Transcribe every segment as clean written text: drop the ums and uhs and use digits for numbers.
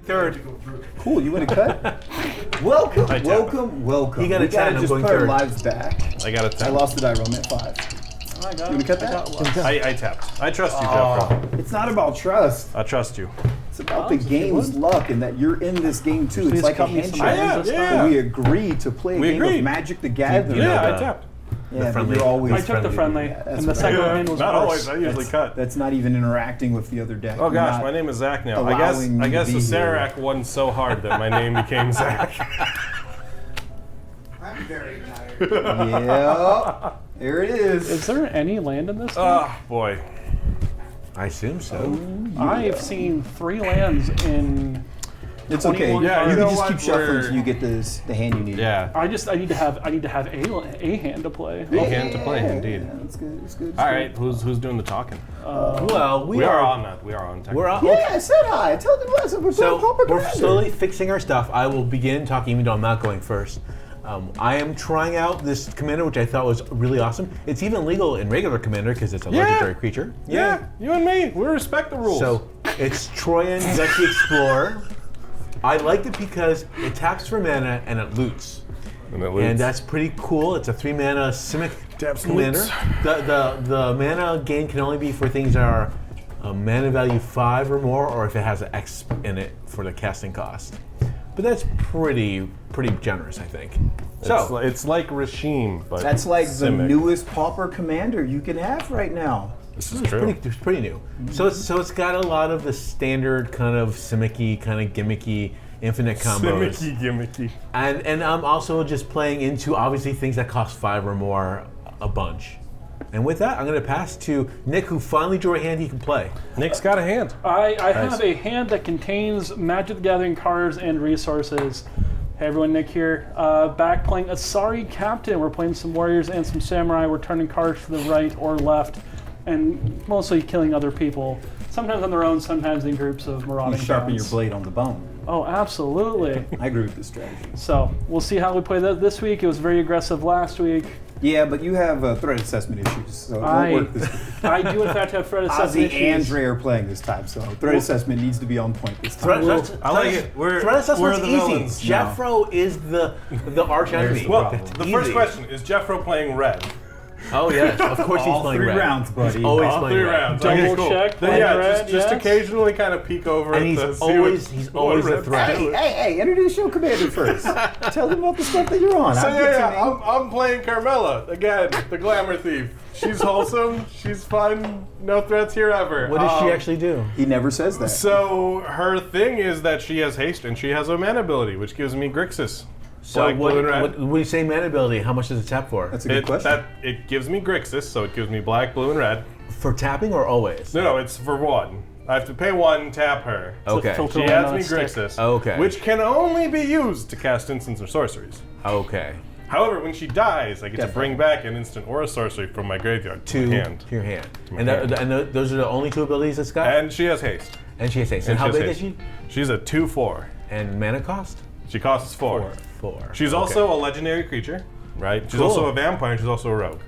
Third. Cool, you want to cut? Welcome. You got a 10, I'm just going put our third. lives back. I got a 10. I lost the die roll, I'm at 5. Oh, I got You want to cut that? I tapped. I trust you, Jeffro. It's not about trust. I trust you. It's about the game's luck and that you're in this game too. It's Please like a cut me some handshake. Yeah. We agreed to play a We game agreed. of Magic the Gathering. Yeah, I tapped. Yeah, but friendly. you're always I took the friendly, that's and the right. second hand was Not worse. always. I usually cut. That's not even interacting with the other deck. Oh You're gosh, not- my name is Zach now. allowing me I guess to the be here. Sarac won so hard that my name became Zach. I'm very tired. Yeah, there it is. Is there any land in this? Oh boy. I assume so. I've seen 3 lands in. It's okay. 21 Yeah, you you can know just what? keep shuffling We're- until you get the hand you need. Yeah. I need to have a hand to play. A hand to play, indeed. Yeah, that's good. It's good. It's All good. right, who's doing the talking? Well, We are on that. We are on. Technically. We're on. Yeah, I said hi. I told them last. We're So pauper we're commander. slowly fixing our stuff. I will begin talking, even though I'm not going first. I am trying out this commander, which I thought was really awesome. It's even legal in regular commander because it's a legendary creature. Yeah, you and me. We respect the rules. So it's Troyan Gutsy Explorer. I like it because it taps for mana and it loots. And that's pretty cool. It's a 3-mana Simic Taps and commander. loots. The mana gain can only be for things that are mana value 5 or more, or if it has an X in it for the casting cost. But that's pretty generous, I think. So it's like Rashim, but That's like the Simic. newest pauper commander you can have right now. This is it's true. pretty new. So it's got a lot of the standard kind of Simic-y, kind of gimmicky infinite combos. Gimmicky. And I'm also just playing into obviously things that cost 5 or more a bunch. And with that, I'm going to pass to Nick, who finally drew a hand he can play. Nick's got a hand. I have a hand that contains Magic the Gathering cards and resources. Hey everyone, Nick here. Back playing Asari Captain. We're playing some warriors and some samurai. We're turning cards to the right or left, and mostly killing other people. Sometimes on their own, sometimes in groups of You marauding sharpen your bands. blade on the bone. Oh, absolutely. I agree with this strategy. So we'll see how we play that this week. It was very aggressive last week. Yeah, but you have threat assessment issues, so it I- won't work this week. I do in fact have threat assessment Ozzy and issues. Dre are playing this time, so threat assessment needs to be on point this Threat, time. I like it. We're assessment's the easy. villains. Jeffro is the arch enemy. Well, the first Easy. question is Jeffro playing red? Oh yes, of course he's All playing 3 red. rounds, buddy. Always All playing 3 red. rounds. Double Okay, cool. check, Then, playing yeah, red, just yes. occasionally kind of peek over And at he's the see always what always the red threat. does. Hey, introduce your commander first. Tell them about the stuff that you're on. So I'll get to yeah, name. I'm playing Carmella again, the glamour thief. She's wholesome. She's fun. No threats here ever. What does she actually do? He never says that. So her thing is that she has haste and she has a mana ability, which gives me Grixis. So Black, what, blue, and red. what, when you say mana ability, how much does it tap for? That's a good question. It gives me Grixis, so it gives me black, blue, and red. For tapping or always? No, it's for 1. I have to pay 1, tap her. Okay. filter- She Land adds on me a stick. Grixis, Okay. which can only be used to cast instants or sorceries. Okay. However, when she dies, I get to bring back an instant or a sorcery from my graveyard to my hand. To your hand. my And, hand. those are the only 2 abilities it's got? And she has haste. And she has haste. And And how she big has is she? haste. She's a 2/4. And mana cost? She costs 4. 4. She's Okay. also a legendary creature, right? She's Cool. also a vampire and she's also a rogue.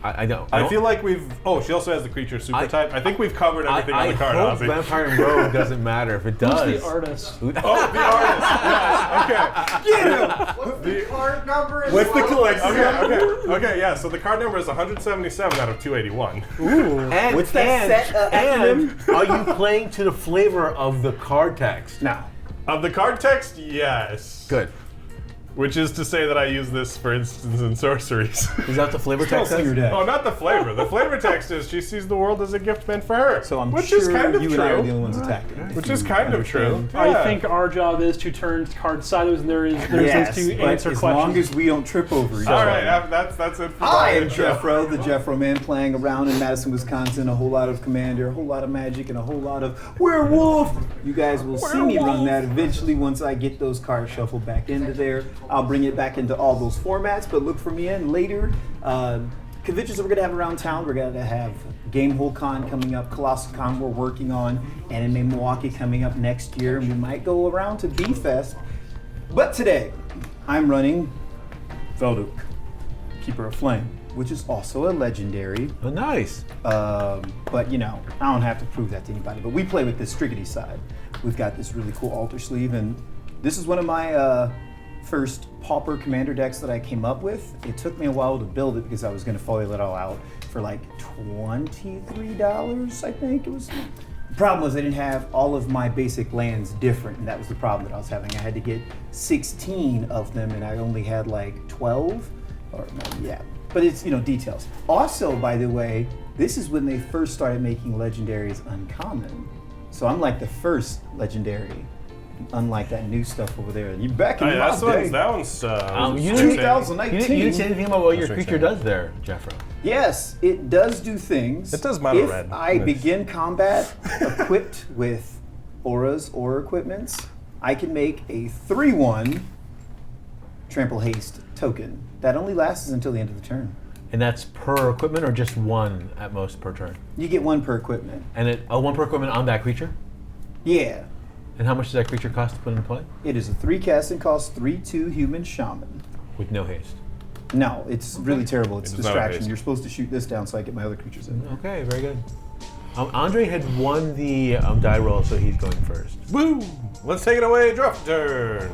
I don't. I feel like we've. Oh, she also has the creature super type. I think we've covered everything on the card, I hope Ozzy. Vampire and Rogue doesn't matter. If it does. Who's the artist? Oh, the artist. Yes. Okay. What's the card number? as What's the well? collection? Okay. Yeah. So the card number is 177 out of 281. And, What's that set, and acronym? are you playing to the flavor of the card text? No. Of the card text, yes. Good. Which is to say that I use this for instants and sorceries. Is that the flavor text? Slinger deck. Oh, not the flavor. The flavor text is she sees the world as a gift meant for her. So I'm which sure is kind of you and I are the true. only ones attacking. Which is kind of true. I Yeah. think our job is to turn cards sideways, and there's Yes, to but answer as questions. long as we don't trip over each All other. right, that's it for I my am intro. Jeffro, the Jeffro man, playing around in Madison, Wisconsin. A whole lot of Commander, a whole lot of Magic, and a whole lot of Werewolf. You guys will see me run that eventually once I get those cards shuffled back into there. I'll bring it back into all those formats, but look for me in later. Conventions that we're going to have around town. We're going to have Gamehole Con coming up, Colossal Con we're working on, Anime Milwaukee coming up next year, and we might go around to B-Fest. But today, I'm running Valduk, Keeper of Flame, which is also a legendary. Oh, nice. But you know, I don't have to prove that to anybody. But we play with the Striggity side. we've got this really cool altar sleeve, and this is one of my first pauper commander decks that I came up with. It took me a while to build it because I was going to foil it all out for like $23, I think it was. The problem was I didn't have all of my basic lands different, and that was the problem that I was having. I had to get 16 of them, and I only had like 12, or no, yeah. But it's, details. Also, by the way, this is when they first started making legendaries uncommon. So I'm like the first legendary, unlike that new stuff over there. You back in my day. That one's you 2019. You didn't say anything about what your That's creature right. does there, Jeffro. Yes, it does do things. It does mono if red. I begin combat equipped with auras or equipments, I can make a 3/1 trample haste token. That only lasts until the end of the turn. And that's per equipment or just one at most per turn? You get one per equipment. And one per equipment on that creature? Yeah. And how much does that creature cost to put into play? It is a 3 casting cost, 3/2 human shaman. With no haste. No, it's really terrible. It's It does not distraction. haste. You're supposed to shoot this down so I get my other creatures in. Okay, very good. Andre had won the die roll, so he's going first. Woo! Let's take it away, draw turn.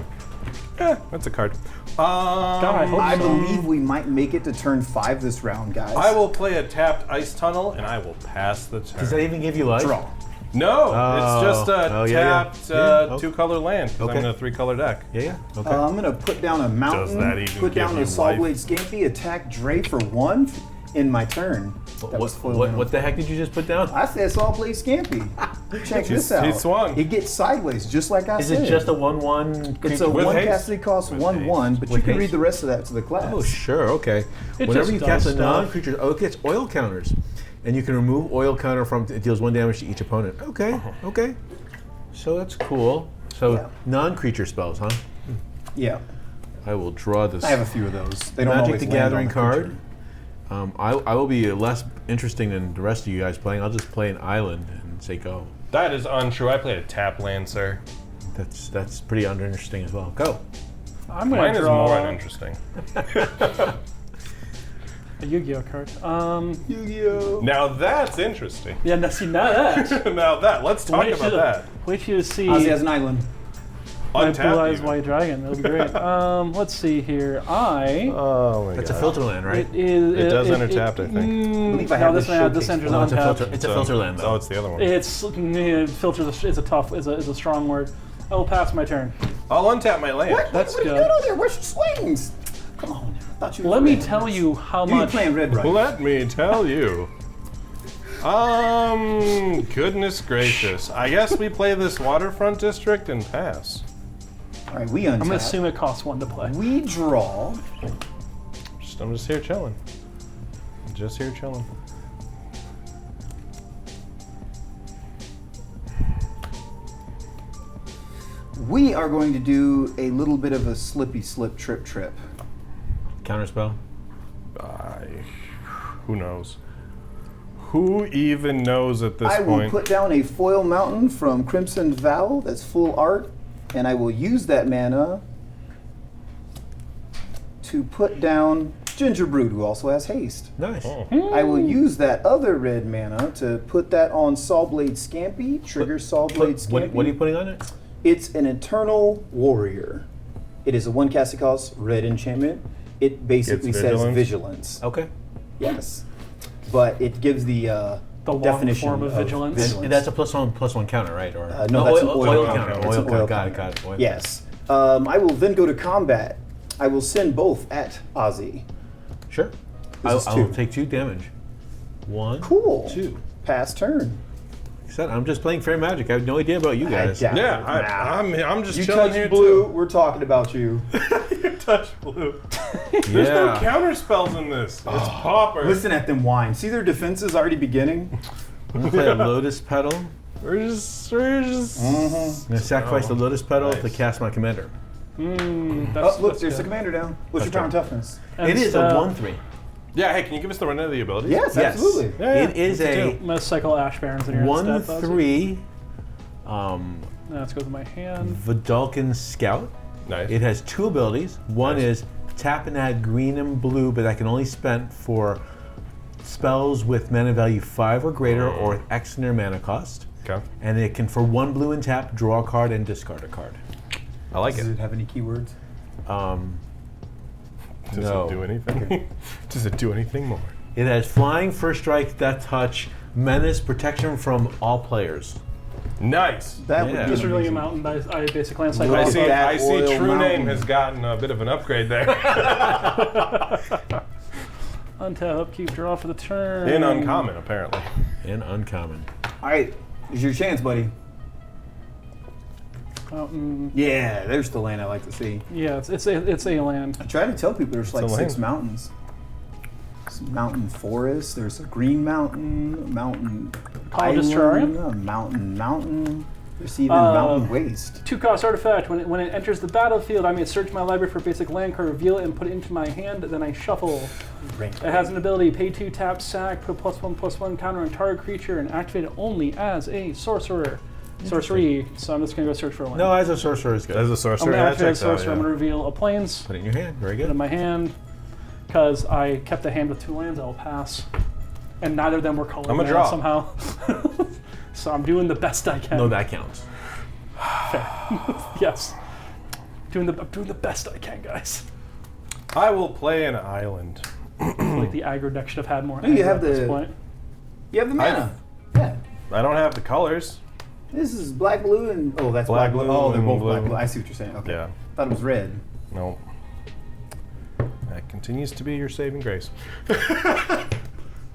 That's a card. I hope I so. believe we might make it to turn 5 this round, guys. I will play a tapped ice tunnel, and I will pass the turn. Does that even give you life? draw. No, it's just a Oh, yeah. tapped Yeah. 2-color land. 'Cause Okay. I'm in a 3-color deck. Yeah. Okay. I'm gonna put down a mountain, that even put down give a you Saw life? Blade Scampy, attack Dre for 1 in my turn. That was foiled. what the heck did you just put down? I said Saw Blade Scampy. Check this out. he swung. It gets sideways, just like I Is said. it just a 1/1 It's a creature? With 1 haste. casting cost, With 1/1, but you With can haste. read the rest of that to the class. Oh, sure, okay. It Whenever just you does cast a stuff. non-creature, it gets oil counters. And you can remove oil counter from, it deals 1 damage to each opponent. Okay, okay. So that's cool. So Yeah. non-creature spells, huh? Yeah, I will draw this I have a few of those. They don't Magic always the land on Gathering the card. creature. I will be less interesting than the rest of you guys playing. I'll just play an island and say go. That is untrue. I played a tap land, sir. That's pretty uninteresting as well. Go. I'm going Mine to is draw more uninteresting. a Yu-Gi-Oh card. Yu-Gi-Oh! Now that's interesting. Yeah, now see, now that. Now let's talk about that. Wait till you see Ozzy has an island. my Untap Blue Eyes even. White Dragon. That'll be great. Let's see here. Oh my That's a filter land, right? It does enter tapped, I think. believe I No, have this this one, this showcased. enters No, it's a untapped. filter. It's a filter land, though. Oh, it's the other one. It's filter. Is a tough. Is a strong word. I will pass my turn. I'll untap my land. What? That's what are you good. doing over there? Where's your swings? Come on. I thought you were Let me red. tell you how You ain't much. playing red right. Let me tell you. Goodness gracious. I guess we play this waterfront district and pass. All right, we untap. I'm gonna assume it costs 1 to play. We draw. I'm just here chilling. Just here chilling. We are going to do a little bit of a slippy slip trip. Counterspell. Who knows? Who even knows at this I will point? put down a foil mountain from Crimson Vow that's full art, and I will use that mana to put down Gingerbrew, who also has haste. Nice. I will use that other red mana to put that on Sawblade Scampy, trigger Sawblade Scampy. What are you putting on it? It's an Eternal Warrior. It is a 1 casting cost, red enchantment. It basically It's says vigilance? vigilance. Okay. Yes. But it gives the long definition form of vigilance? And that's a +1/+1 counter, right? Or no, that's an oil, oil counter. counter. Oil It's an counter. oil Got it. counter. Got it. Oil Yes. I will then go to combat. I will send both at Ozzy. counter. Sure. This is I will 2. take 2 damage. 1. Cool. 2. Pass turn. Said I'm just playing fair magic. I have no idea about you guys. doubt Yeah, it. Nah. I'm just You chilling touch here blue, too. we're talking about you. You touch blue. There's no Yeah. counter spells in this. It's pauper. Listen at them whine. See their defenses already beginning? I'm gonna play a lotus petal. We're just. I'm gonna sacrifice the lotus petal to nice. cast my commander. That's, Oh, look, that's there's the good. commander down. What's your power and toughness? And It is so, a 1/3. Yeah, hey, can you give us the run of the abilities? Yes, Yes. absolutely. Yeah, It is a I'm gonna cycle Ash Barons in here. 1/3 Let's go with my hand. Valduk Scout. Nice. It has 2 abilities. One Nice. is tap and add green and blue, but that can only spend for spells with mana value 5 or greater or X in their mana cost. Okay. And it can, for 1 blue and tap, draw a card and discard a card. I like Does it. it have any keywords? Does No. it do anything? Does it do anything more? It has flying, first strike, death touch, menace, protection from all players. Nice. That Yeah. would Just be revealing a amazing. mountain. I basically land Look I at see. that I see. oil True mountain. name has gotten a bit of an upgrade there. Untap, upkeep, draw for the turn. In uncommon, apparently. And uncommon. All right, here's your chance, buddy. Mountain. Yeah, there's the land I like to see. Yeah, it's a land. I try to tell people there's like a 6 land. mountains. Some mountain forest. There's a green mountain, a mountain PEDH island, Cormella a mountain. There's even mountain waste. 2-cost artifact. When it enters the battlefield, I may search my library for a basic land card, reveal it, and put it into my hand. Then I shuffle. It has an ability: pay 2, tap, sack, put a +1/+1 counter on target creature, and activate it only as a sorcerer. Sorcery. So I'm just gonna go search for one. No, as a sorcerer is good. As a I'm sorcerer, gonna that activate a checks out, sorcerer. I'm yeah. gonna reveal a plains. Put it in your hand. Very Put it in good. my hand because I kept a hand with 2 lands. I'll pass, and neither of them were colored I'm a mana draw. somehow. So I'm doing the best I can. No, that counts. Yes, I'm doing the best I can, guys. I will play an island. I feel like the aggro deck should have had more. No, you aggro have at this the- point. You have the mana. Yeah. I don't have the colors. This is black, blue, and oh, that's Black, black, blue. blue, Oh, they're and both blue. black, blue. I see what you're saying. Okay. Yeah. Thought it was red. No. That continues to be your saving grace.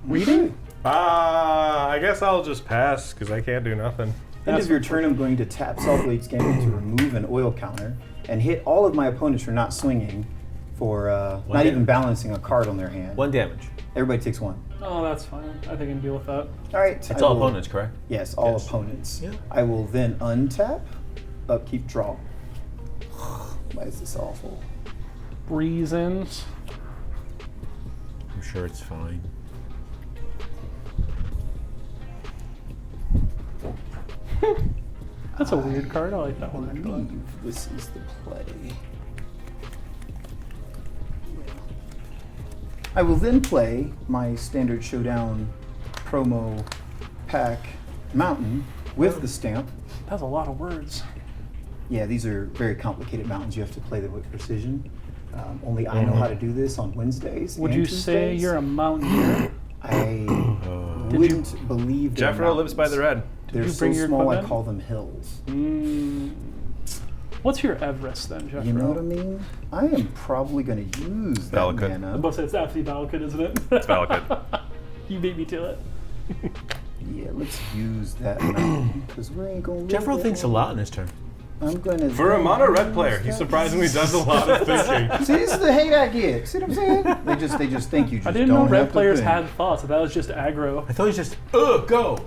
Reading. I guess I'll just pass because I can't do nothing. End of your turn, I'm going to tap Saltblade's Gambit to remove an oil counter and hit all of my opponents for not swinging, for not even damage. balancing a card on their hand. 1 damage. Everybody takes 1. Oh, that's fine. I think I can deal with that. All right. It's all opponents, correct? Yes, all Yes. opponents. Yeah. I will then untap, upkeep, draw. Why is this awful? Reasons. I'm sure it's fine. That's a weird card. I like that I one. actually. believe this is the play. I will then play my standard showdown promo pack mountain with the stamp. That's a lot of words. Yeah, these are very complicated mountains. You have to play them with precision. Only I know how to do this on Wednesdays. Would and you say Tuesdays. you're a mountaineer? I Did wouldn't believe they're Jeffro lives by the mountains. red. They're you so bring your small, I equipment? call them hills. What's your Everest then, Jeff? You know what I mean? I am probably going to use that Valakut. I'm mana. about to say it's absolutely Valakut, isn't it? It's Valakut. You beat me to it. Yeah, let's use that mountain because we ain't going to. Jeffro thinks a lot in his turn. I'm going to. For a mono red player, he surprisingly does a lot of thinking. See, this is the hate I get. See what I'm saying? They just think you just I didn't know don't red have to players think. had thoughts. That was just aggro. I thought he was just, go!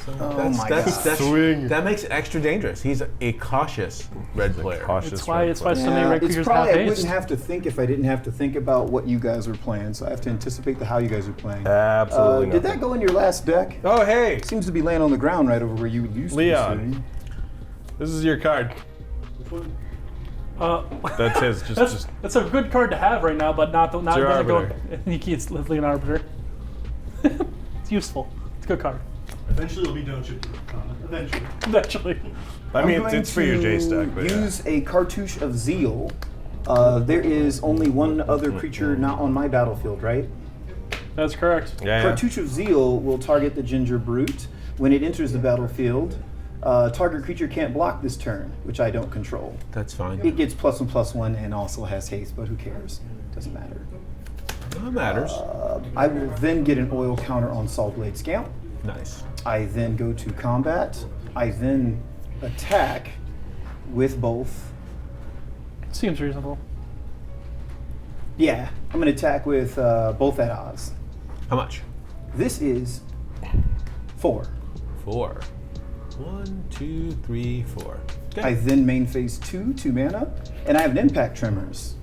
So Oh my God. Swing. That makes it extra dangerous. He's a cautious red player. Cautious It's why red so player. many Yeah, red it's creatures probably have I haste. wouldn't have to think if I didn't have to think about what you guys are playing. So I have to anticipate how you guys are playing. Absolutely Did that nothing. go in your last deck? Oh, hey, Seems to be laying on the ground right over where you used Leon. to be sitting. this is your card. That's his. Just That's a good card to have right now, but not your doesn't go. arbiter. You can't live an arbiter. It's useful. It's a good card. Eventually it'll be don't you? Eventually. Eventually. I mean, I'm going it's for your J to stack, but yeah. use a cartouche of Zeal. There is only one other creature not on my battlefield, right? That's correct. Yeah, yeah. Cartouche of Zeal will target the Ginger Brute. When it enters the battlefield, target creature can't block this turn, which I don't control. That's fine. It gets +1/+1 and also has haste, but who cares? Doesn't matter. That matters. I will then get an oil counter on Saltblade Scamp. Nice. I then go to combat. I then attack with both. Seems reasonable. Yeah, I'm going to attack with both at odds. How much? This is 4. 4. 1, 2, 3, 4. Okay. I then main phase 2 mana, and I have an Impact Tremors.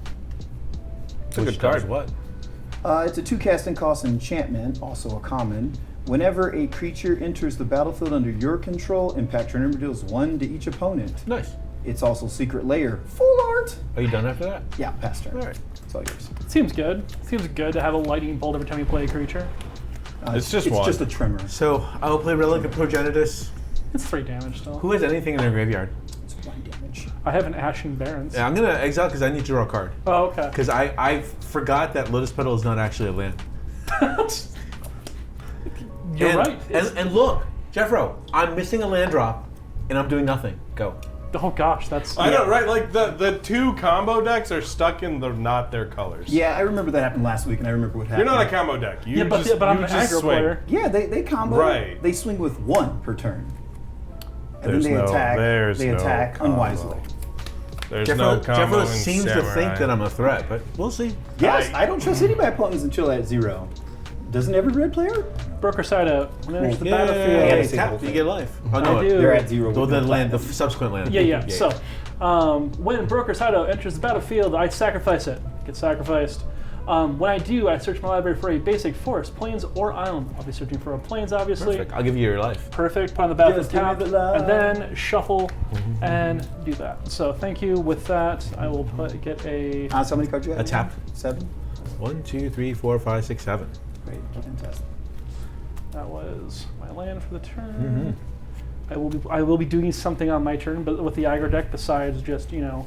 It's a Which good card. does what? It's a 2 casting cost enchantment, also a common. Whenever a creature enters the battlefield under your control, Impact Tremor deals 1 to each opponent. Nice. It's also Secret Lair. Full art! Are you done after that? Yeah, pass turn. All right. It's all yours. Seems good. Seems good to have a lightning bolt every time you play a creature. It's just it's one. just a tremor. So I will play Relic of Progenitus. It's 3 damage still. Who has anything in their graveyard? It's 1 damage. I have an Ashen Barrens. Yeah, I'm gonna exile because I need to draw a card. Oh, okay. Because I forgot that Lotus Petal is not actually a land. You're and, right. And look, Jeffro, I'm missing a land drop, and I'm doing nothing. Go. Oh gosh, that's. I know, right? Like the 2 combo decks are stuck in not their colors. Yeah, I remember that happened last week, and I remember what happened. You're not a combo deck. You Yeah, but, just, but I'm you an just aggro swing. player. Yeah, they combo. Right. They swing with 1 per turn. And There's then they no- attack. there's They no attack combo. unwisely. There's Jeffro, no combo Jeffro in seems to Samurai. think that I'm a threat, but we'll see. Yes, I don't trust any of my opponents until at 0. Doesn't every red player? Broker side out. When it enters the Yeah, battlefield. gotta say the whole tap, you thing. get life. Oh I no, do. They're at 0. the with no land, the platinum. subsequent land. Yeah. So, when Broker's Hideout enters the battlefield, I sacrifice it. Get sacrificed. When I do, I search my library for a basic forest, plains, or island. I'll be searching for a plains, obviously. Perfect. I'll give you your life. Perfect. Put on the battlefield Just give me tab, the love. and then shuffle and do that. So thank you. With that, I will get a. So how many cards you have? A tap. 7? 1, 2, 3, 4, 5, 6, 7. Great, fantastic. That was my land for the turn. I will be doing something on my turn, but with the aggro deck besides just existing.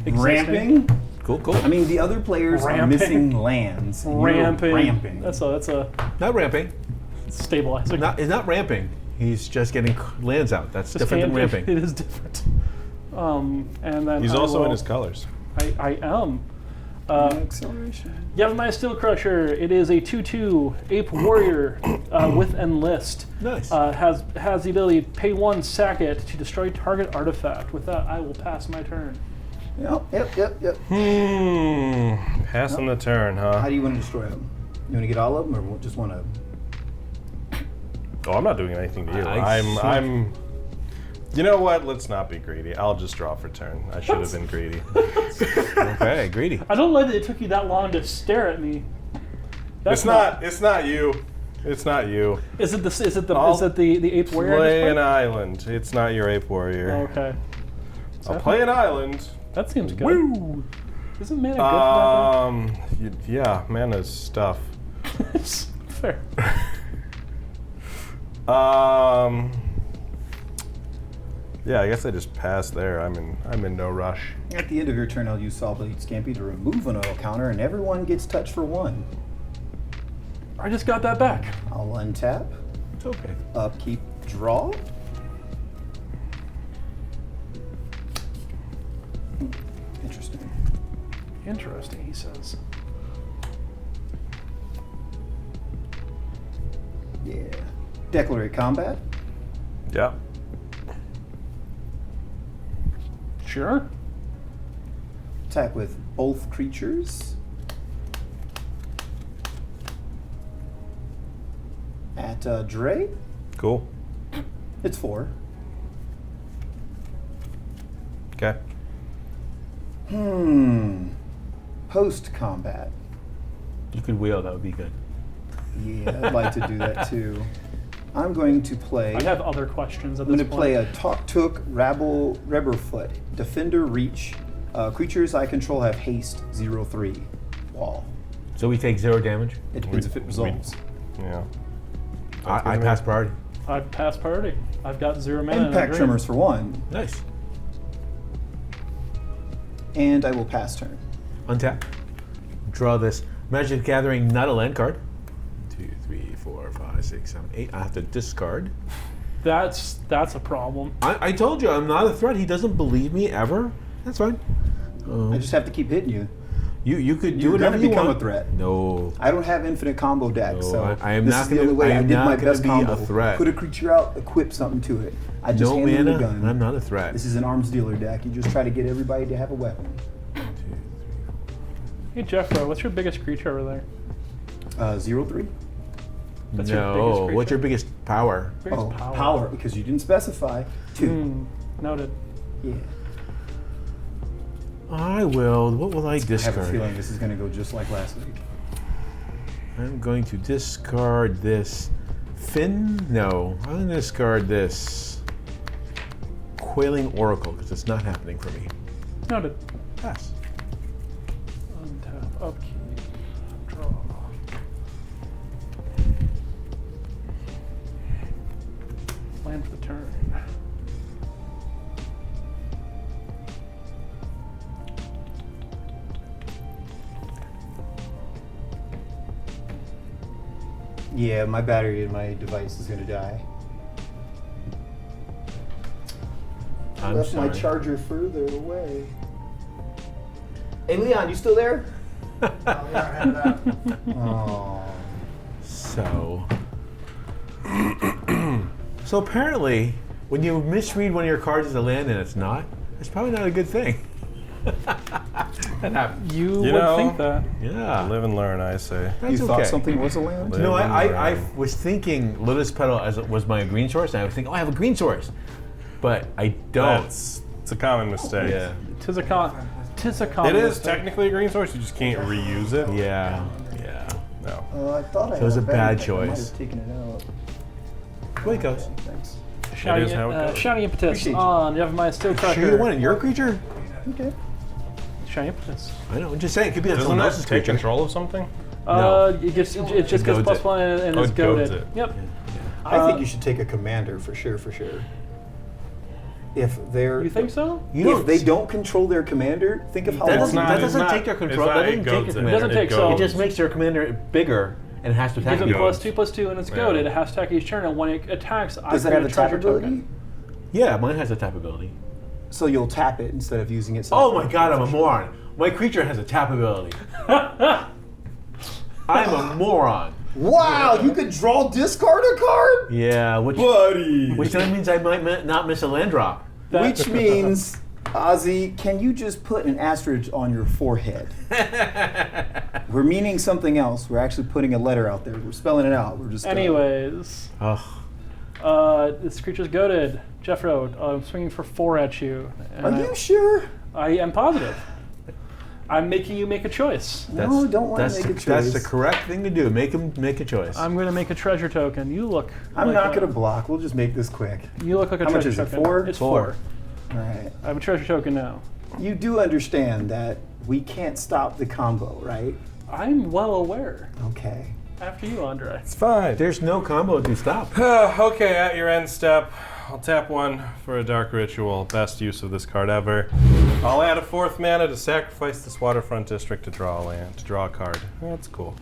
Ramping? Cool, cool. I mean, the other players are Ramping. missing lands. and you're Ramping. Ramping. That's a Not ramping. stabilizer. He's not ramping. He's just getting lands out. That's It's different than fancy. ramping. It is different. And then He's I also will- in his colors. I am. Acceleration. Yavimaya Steel Crusher. It is a 2/2 ape warrior with enlist. Nice. Has the ability to pay 1, sack it to destroy target artifact. With that, I will pass my turn. Yep. Passing the turn, How huh? do you want to destroy them? You want to get all of them, or just want to? Oh, I'm not doing anything to you. I see. I'm. You know what? Let's not be greedy. I'll just draw for turn. I should have been greedy. Okay, greedy. I don't like that it took you that long to stare at me. That's It's not. It's not you. It's not you. Is it the ape warrior? I Play just an played? island. It's not your ape warrior. Okay. I'll play an island. That seems good. Woo! Isn't mana good Yeah, mana's stuff. for that? Fair. Yeah, I guess I just passed there. I'm in no rush. At the end of your turn, I'll use Saw Blade Scampy to remove an oil counter, and everyone gets touched for 1. I just got that back. I'll untap, It's okay. upkeep, draw. Interesting. Interesting, he says. Yeah. Declarate combat. Yeah. Sure. Attack with both creatures. At Dre, Cool. it's 4. Okay. Post combat. You could wheel. That would be good. Yeah, I'd like to do that too. I'm going to play. I have other questions at I'm this going to point. play a Tok Rebberfoot, Defender Reach. Creatures I control have haste 0/3. Wall. So we take 0 damage. It depends if it resolves. Yeah. I pass priority. I pass priority. I've got 0 mana. and I Impact agree. Tremors for 1, Nice. and I will pass turn. Untap. Draw this Magic the Gathering, not a land card. 2, 3, 4, 5, 6, 7, 8. I have to discard. That's a problem. I told you I'm not a threat. He doesn't believe me ever. That's fine. I just have to keep hitting you. You could do You're whatever gonna you become want. a threat. No. I don't have infinite combo decks, No, so I am this not is the gonna- only way I I, am did not my gonna best be a combo. threat. Put a creature out, equip something to it. I just No hand them the mana. gun. I'm not a threat. This is an arms dealer deck. You just try to get everybody to have a weapon. Hey Jeffro, what's your biggest creature over there? 0/3. That's your biggest No. creature? What's your biggest power? Biggest Oh, power, because you didn't specify. 2. Noted. Yeah. I will. What will I I have a discard? feeling this is going to go just like last week. I'm going to discard this. Finn? No. I'm going to discard this. Quailing Oracle, because it's not happening for me. Noted. Pass. Untap, upkeep, draw. End of the turn. Yeah, my battery in my device is gonna die. I I'm left my sorry. charger further away. Hey Leon, you still there? Oh. So, so apparently, when you misread one of your cards as a land and it's not, it's probably not a good thing. That happens. You would know, think that. Yeah, Live and learn, I say. that's You okay. thought something was a land? You know, I Right. was thinking Lotus Petal as it was my green source, and I was thinking, oh, I have a green source, but I don't. It's a common mistake. Yeah, Tis a con. It is technically a green source, you just can't reuse it. yeah, yeah. No. I thought I So it was had a bad battery pack. I might choice. have taken it out. Away it goes. Thanks. Shouting, is how it goes. shouting impetus Appreciate you. on. You have my steel crusher. Sure, you want it, your creature? Okay. Shouting impetus. I know. I'm just saying, it could be Doesn't someone that else's take creature. control of something? It just It gets goads plus it. one and Oh, it's it goads goaded. it. Yep. I think you should take a commander for sure. If they're You think so? You if they don't control their commander, think of how That long doesn't not- take their it's control. not- That it doesn't take goads your it. commander. Doesn't take, It so- It goes. just makes their commander bigger and has to attack Gives it you. +2/+2 and it's goaded. It has to attack each turn, and when it attacks, I Does it create have a treasure tap ability? token. Yeah, mine has a tap ability. So you'll tap it instead of using it. Oh my god, I'm a moron. My creature has a tap ability. I'm a moron. Wow, you could draw discard a card? Yeah, Buddy. which then means I might not miss a land drop. Which means, Ozzy, can you just put an asterisk on your forehead? We're meaning something else. We're actually putting a letter out there. We're spelling it out. We're just Anyways, Ugh. this creature's goaded. Jeffro, I'm swinging for 4 at you. Are you sure? I am positive. I'm making you make a choice. No, don't want to make a choice. That's the correct thing to do. Make him make a choice. I'm going to make a treasure token. You look. I'm like not a- going to block. We'll just make this quick. You look like a How much treasure is it, token. 4? It's 4. 4. All right. I have a treasure token now. You do understand that we can't stop the combo, right? I'm well aware. Okay. After you, Andre. It's fine. There's no combo to stop. Okay, at your end step, I'll tap 1 for a Dark Ritual. Best use of this card ever. I'll add a 4th mana to sacrifice this Waterfront District to draw a land, to draw a card. That's cool.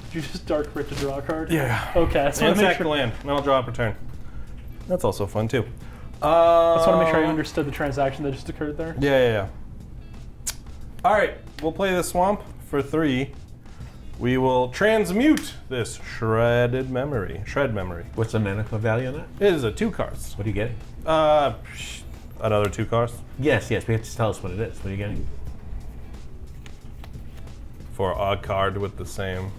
Did you just dark crit to draw a card? Yeah. Okay, I just And want to make sack the sure. land, and I'll draw up a turn. That's also fun too. I just want to make sure I understood the transaction that just occurred there. Yeah. All right, we'll play the Swamp for 3. We will transmute this shred memory. What's the mana value on that? It is a 2 cards. What are you getting? Another 2 cards Yes, we have to tell us what it is. What are you getting? for a card with the same.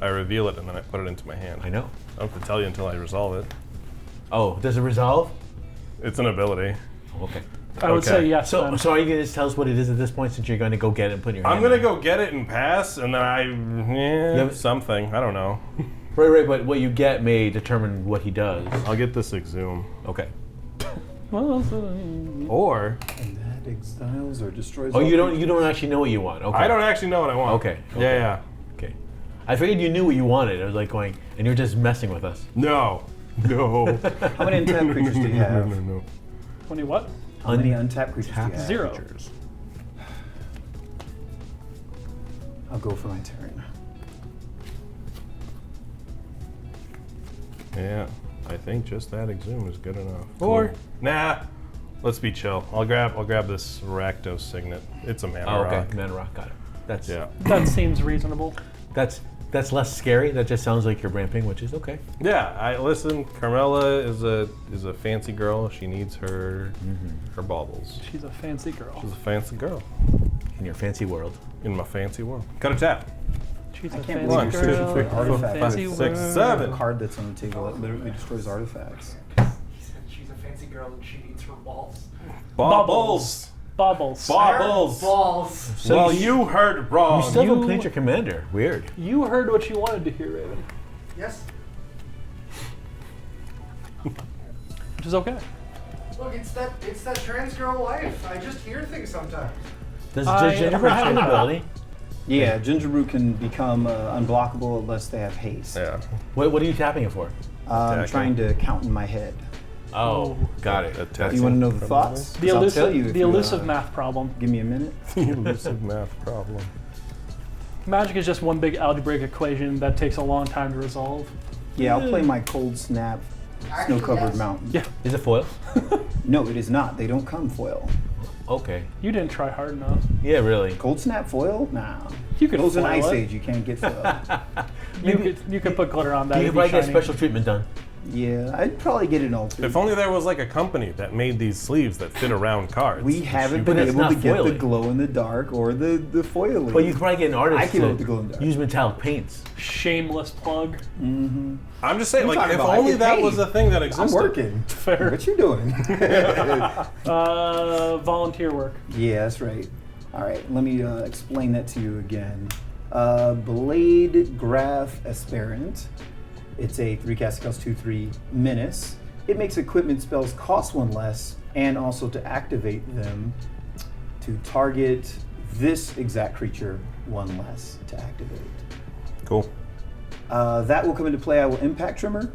I reveal it and then I put it into my hand. I know. I don't have to tell you until I resolve it. Oh, does it resolve? It's an ability. Oh, okay. I would Okay. say yes. So, then. so are you going to just tell us what it is at this point since you're going to go get it and put it in your hand? I'm gonna go get it and pass, and then have- something. I don't know. Right, but what you get may determine what he does. I'll get this Exhume. Okay. Well, Or And that exiles or destroys. Oh, all you creatures. don't actually know what you want. Okay. I don't actually know what I want. Okay. Yeah. Okay. I figured you knew what you wanted. I was like going, and you're just messing with us. No. How many untapped creatures do you have? No. when you what? How many untapped creatures do you have? 0. I'll go for my turn. Yeah. I think just that Exhume is good enough. Cool. Or nah. Let's be chill. I'll grab this Rakdos Signet. It's a mana Oh, okay. rock. Mana rock. Got it. That's Yeah. That seems reasonable. That's less scary. That just sounds like you're ramping, which is okay. Yeah, I listen. Carmella is a fancy girl. She needs her baubles. She's a fancy girl. She's a fancy girl In your fancy world. in my fancy world. Got a tap. She's I a can't fancy believe you're girl. searching for artifacts. Fancy 5, 6, world. 7. A card that's on the table that literally destroys artifacts. He said she's a fancy girl and she needs her balls. Baubles. Baubles. Baubles. Balls. So Well, you- you heard wrong. You still haven't you- played your commander. Weird. You heard what you wanted to hear, Raven. Yes. Which is okay. Look, it's that trans girl life. I just hear things sometimes. Does I- Jennifer have an ability? Yeah, Gingerbrew can become unblockable unless they have haste. Yeah. What are you tapping it for? I'm Attacking. trying to count in my head. Oh, got it. Attacking. You want to know the From thoughts? The 'Cause I'll tell you elusive, if the you, elusive math problem. Give me a minute. The elusive math problem. Magic is just one big algebraic equation that takes a long time to resolve. Yeah, I'll play my cold snap snow-covered mountain. Yeah, Is it foil? No, it is not. They don't come foil. Okay. you didn't try hard enough. Yeah, really. Cold snap foil? Nah. You could Those in foil Ice it. Age, you can't get foil. You could put glitter on that. You It'd could be probably get shiny. special treatment done. Yeah, I'd probably get it altered. If only there was like a company that made these sleeves that fit around cards. We haven't But been it's able to not get the foily. glow in the dark or the foiling. But you could probably get an artist I can to look the glow in the dark. use metallic paints. Shameless plug. I'm just saying, What are like, you if talking about? I only get that paid. was a thing that I'm existed. working. Fair. What you doing? Volunteer work. Yeah, that's right. All right, let me explain that to you again. Blade Graph Aspirant. It's a 3 cast, cost 2/3 menace. It makes equipment spells cost 1 less, and also to activate them to target this exact creature 1 less to activate. Cool. That will come into play. I will impact Trimmer.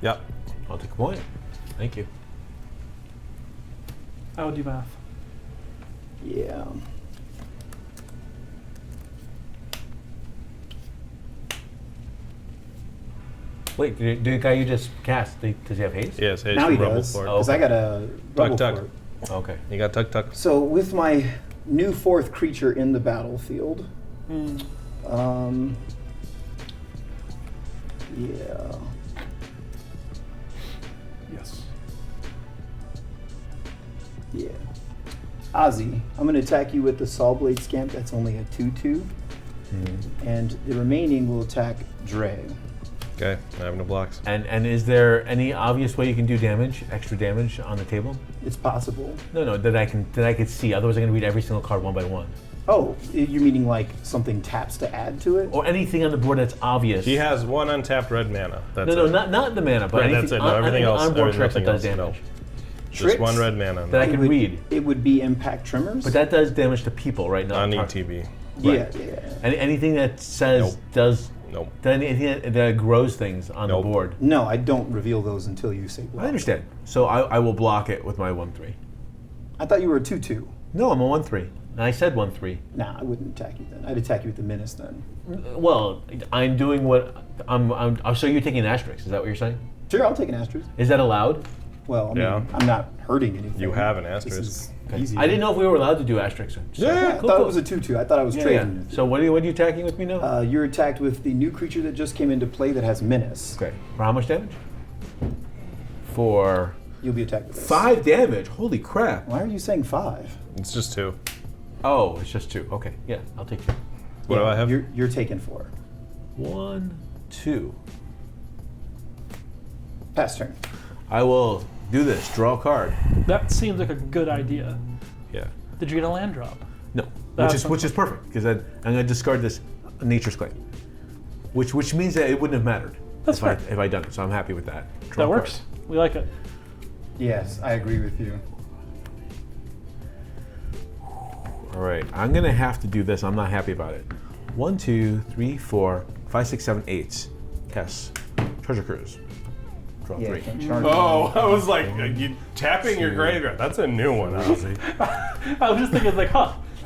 Yep. I'll take a point. Thank you. I would do math. Yeah. Wait, did the guy you just cast, does he have haste? Yes, hey, Now he Rumble does, for it. because I got a rubble tuck. for it. Okay. You got tuck tuck. So with my new 4th creature in the battlefield, yeah, Yes. yeah. Ozzy, I'm going to attack you with the Saw Blade Scamp. That's only a 2/2, and the remaining will attack Dre. Okay, I have no blocks. And is there any obvious way you can do damage, extra damage on the table? It's possible. No, that I could see. Otherwise, I'm gonna read every single card one by one. Oh, you're meaning like something taps to add to it? Or anything on the board that's obvious. He has 1 untapped red mana. That's no, it. not the mana, but Right, anything that's it. No, everything else. on board everything tricks that does else, damage. Just Tricks? 1 red mana. That I It can would- read. It would be Impact Trimmers. But that does damage to people, right? Not On tar- ETB. yeah, right. yeah. Anything that says Nope. does Nope. anything that grows things on Nope. the board. No, I don't reveal those until you say block. I understand. So I will block it with my 1/3. I thought you were a 2/2. No, I'm a 1/3. And I said 1/3. Nah, I wouldn't attack you then. I'd attack you with the menace then. Well, I'm doing what I'm. So you're taking an asterisk? Is that what you're saying? Sure, I'll take an asterisk. Is that allowed? Well, I mean, Yeah. I'm not hurting anything. You have an This asterisk. is easy. I didn't know if we were allowed to do asterisks. So, I cool, thought cool. it was a 2/2. I thought I was Yeah, trading. yeah. So what are you attacking with me now? You're attacked with the new creature that just came into play that has menace. Okay. For how much damage? For You'll be attacked with this. 5 damage. Holy crap. Why are you saying 5? It's just 2. Oh, it's just 2. Okay. Yeah, I'll take 2. What do I have? You're taking 4. 1, 2. Pass turn. I will do this. Draw a card. That seems like a good idea. Yeah. Did you get a land drop? No. That's Which is perfect because I'm going to discard this Nature's Claim, which means that it wouldn't have mattered That's fair. if I done it. So I'm happy with that. Draw That a card. works. We like it. Yes, I agree with you. All right, I'm gonna have to do this. I'm not happy about it. 1, 2, 3, 4, 5, 6, 7, 8. Yes. Treasure Cruise. Draw Yeah, 3. can't charge Oh, I was like, you tapping your graveyard. That's a new one, Ozzy. I was just thinking, like,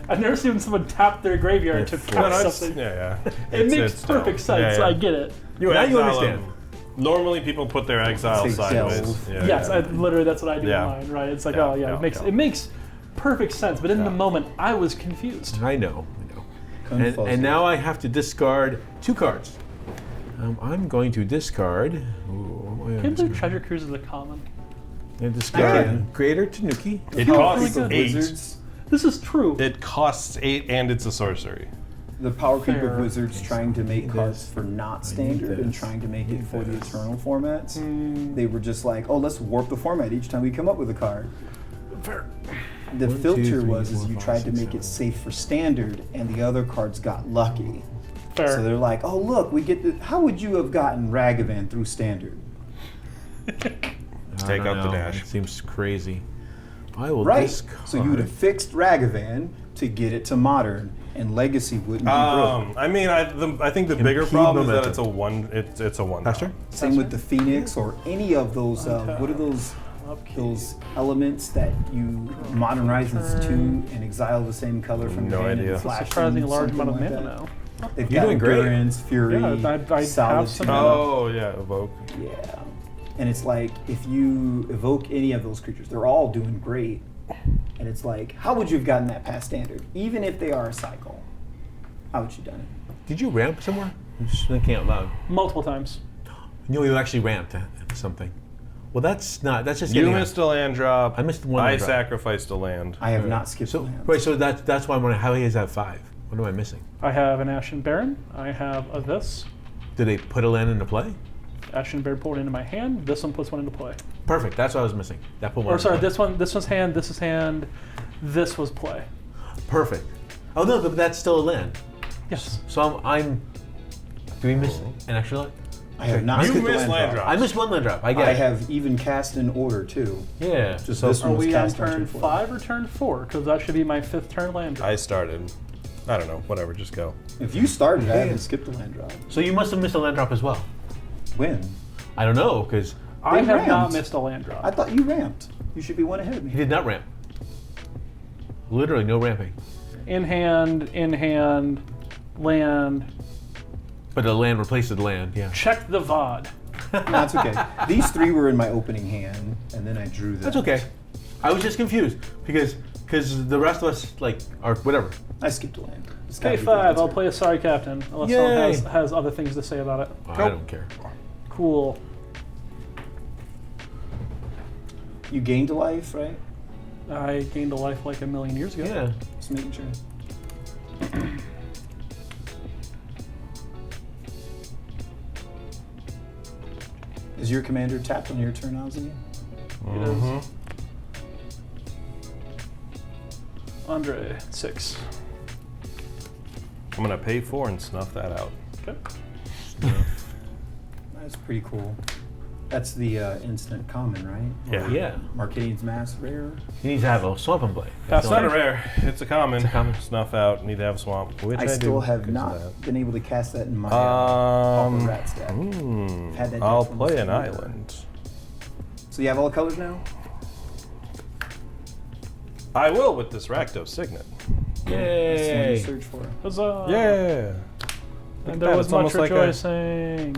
I've never seen someone tap their graveyard to Yeah, cast something. Yeah. It makes perfect sense. I get it. You Now you exile understand. them. Normally, people put their exile Say sideways. delve. Yeah, Yes, yeah. literally that's what I do Yeah. in mine, right? It's like, Yeah, oh yeah, yeah, it makes perfect sense. But in the moment, I was confused. I know. And now I have to discard 2 cards. I'm going to discard. Can't believe Treasure Cruise is a common. And discard can. Greater Tanuki. It Feels costs really good. 8. Wizards. This is true. It costs 8, and it's a sorcery. The power creep Fair. of wizards trying to make cards for not standard and this. trying to make it for the this. eternal formats. They were just like, oh, let's warp the format each time we come up with a card. Fair. The 1, 2, filter 3, was 4, is you 5, tried to 6, make 7. it safe for standard, and the other cards got lucky. Fair. So they're like, oh look, we get the. How would you have gotten Ragavan through standard? Let's take out the dash. It seems crazy. I will Right. discard. So you would have fixed Ragavan, to get it to modern, and legacy wouldn't be broke. I mean, I think the bigger Impede problem is that momentum. it's a one. Pastor? Same with the Phoenix or any of those. What are those elements that you modernize as 2 and exile the same color from No your hand idea. and flash Surprisingly them, large amount of something mana like now. that. They've You're got doing great. endurance, fury, Yeah, I have solitude. some Oh yeah, evoke. Yeah. And it's like, if you evoke any of those creatures, they're all doing great. And it's like, how would you have gotten that past standard? Even if they are a cycle, how would you done it? Did you ramp somewhere? I'm just thinking out loud. Multiple times. No, you actually ramped something. Well, that's just You getting missed a land drop. I missed one I land drop. sacrificed a land. I have not skipped So, lands. right, so that's why I'm wondering how he is at 5. What am I missing? I have an Ashen Baron. I have a this. Did they put a land into play? Ashen Baron pulled into my hand. This one puts one into play. Perfect. That's what I was missing. That put one. Or into sorry, play. this one's hand. This is hand. This was play. Perfect. Oh no, but that's still a land. Yes. So I'm. Do we miss an extra land? I have not You skipped a missed land drop. drop. I missed one land drop. I get I it. have even cast an order too. Yeah. Just so this Are one was we on cast on turn turn 4. 5 or turn 4? Because that should be my 5th turn land drop. I started. I don't know. Whatever. Just go. If you started, I haven't skipped a land drop. So you must have missed a land drop as well. When? I don't know because I They have not ramped. missed a land drop. I thought you ramped. You should be one ahead of he me. did not ramp. Literally no ramping. In hand, land. But the land replaces the land. Yeah. Check the VOD. No, it's okay. These 3 were in my opening hand, and then I drew them. That's okay. I was just confused because the rest of us are whatever. I skipped a land. It's gotta be K5, the I'll answer. play Asari Captain. Unless Yay. someone has other things to say about it. I don't care. Cool. You gained a life, right? I gained a life like a million years ago. Yeah. Just making sure. Is your commander tapped on your turn, Ozzy? It is. Andre, 6. I'm gonna pay 4 and snuff that out. Okay. That's pretty cool. That's the instant common, right? Yeah. Yeah. Marquette's Mass rare. He needs to have a swamp in play. That's It's not a rare. It's a common. It's a common. Snuff out. Need to have swamp. Which I I still do have because of not that. been able to cast that in my Pauper Rats deck. Had that I'll deck for play almost an a year. island. So you have all the colors now? I will with this Rakdos Signet. That's the one you Yay! search for. Huzzah! Yeah. Look at And there that, was it's much almost like a- rejoicing.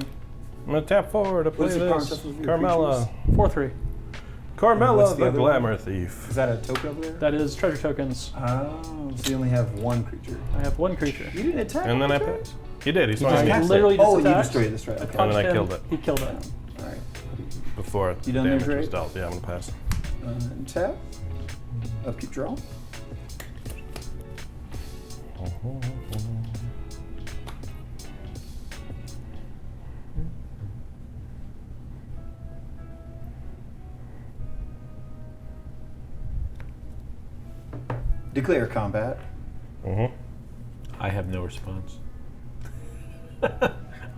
I'm gonna tap 4 to play is the power this. stuff of your Carmella. 4-3. What's Carmella, the the other one? Glamour Thief. Is that a token over there? That is treasure tokens. Oh, so you only have one creature. I have one creature. You didn't attack. And then I with that? paid. He did. He swung just at me cast Literally just Oh, you attacked. destroyed this, right? Okay. And then I Punched him, killed it. He killed it. All right. before You done there, damage was Drake? dealt. Yeah, I'm gonna pass. Tap. Upkeep draw. Declare combat. I have no response.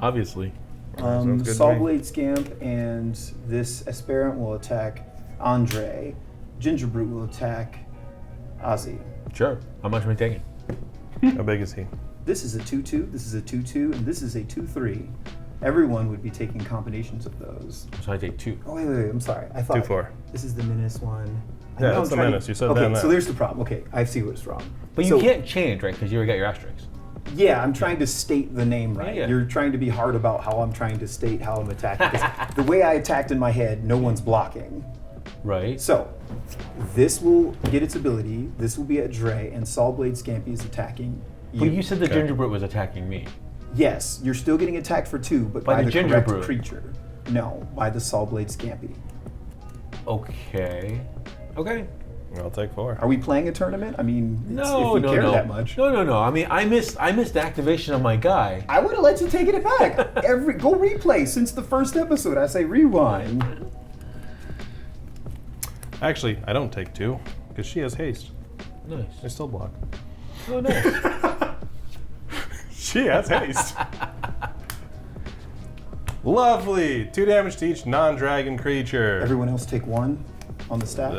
Obviously. Sounds good to me. Sawblade Scamp and this Aspirant will attack Andre. Gingerbrute will attack Ozzy. Sure. How much am I taking? How big is he? This is a 2-2, this is a 2-2, and this is a 2-3. Everyone would be taking combinations of those. So I take 2. Oh, wait, I'm sorry. I thought 2-4. this is the Menace one. I Yeah, know it's I'm the trying Menace. You said okay, that and so that. there's the problem. Okay, I see what's wrong. But So- you can't change, right? Because you already got your asterisks. Yeah, I'm trying to state the name right. Yeah. You're trying to be hard about how I'm trying to state how I'm attacking. Because the way I attacked in my head, no one's blocking. Right. So, this will get its ability. This will be at Dre, and Sawblade Scampy is attacking you. But you said the Okay. gingerbread was attacking me. Yes, you're still getting attacked for 2, but By by the the correct Gingerbrute. creature. No, by the Sawblade Scampy. Okay. Okay. I'll take 4. Are we playing a tournament? I mean, it's, No, if we no, care no. that much. No. I mean, I missed the activation of my guy. I would have let you take it back. Go replay since the first episode. I say rewind. Actually, I don't take 2 because she has haste. I Nice. still block. Oh, nice. She has haste. Lovely. 2 damage to each non-dragon creature. Everyone else take 1 on the stack.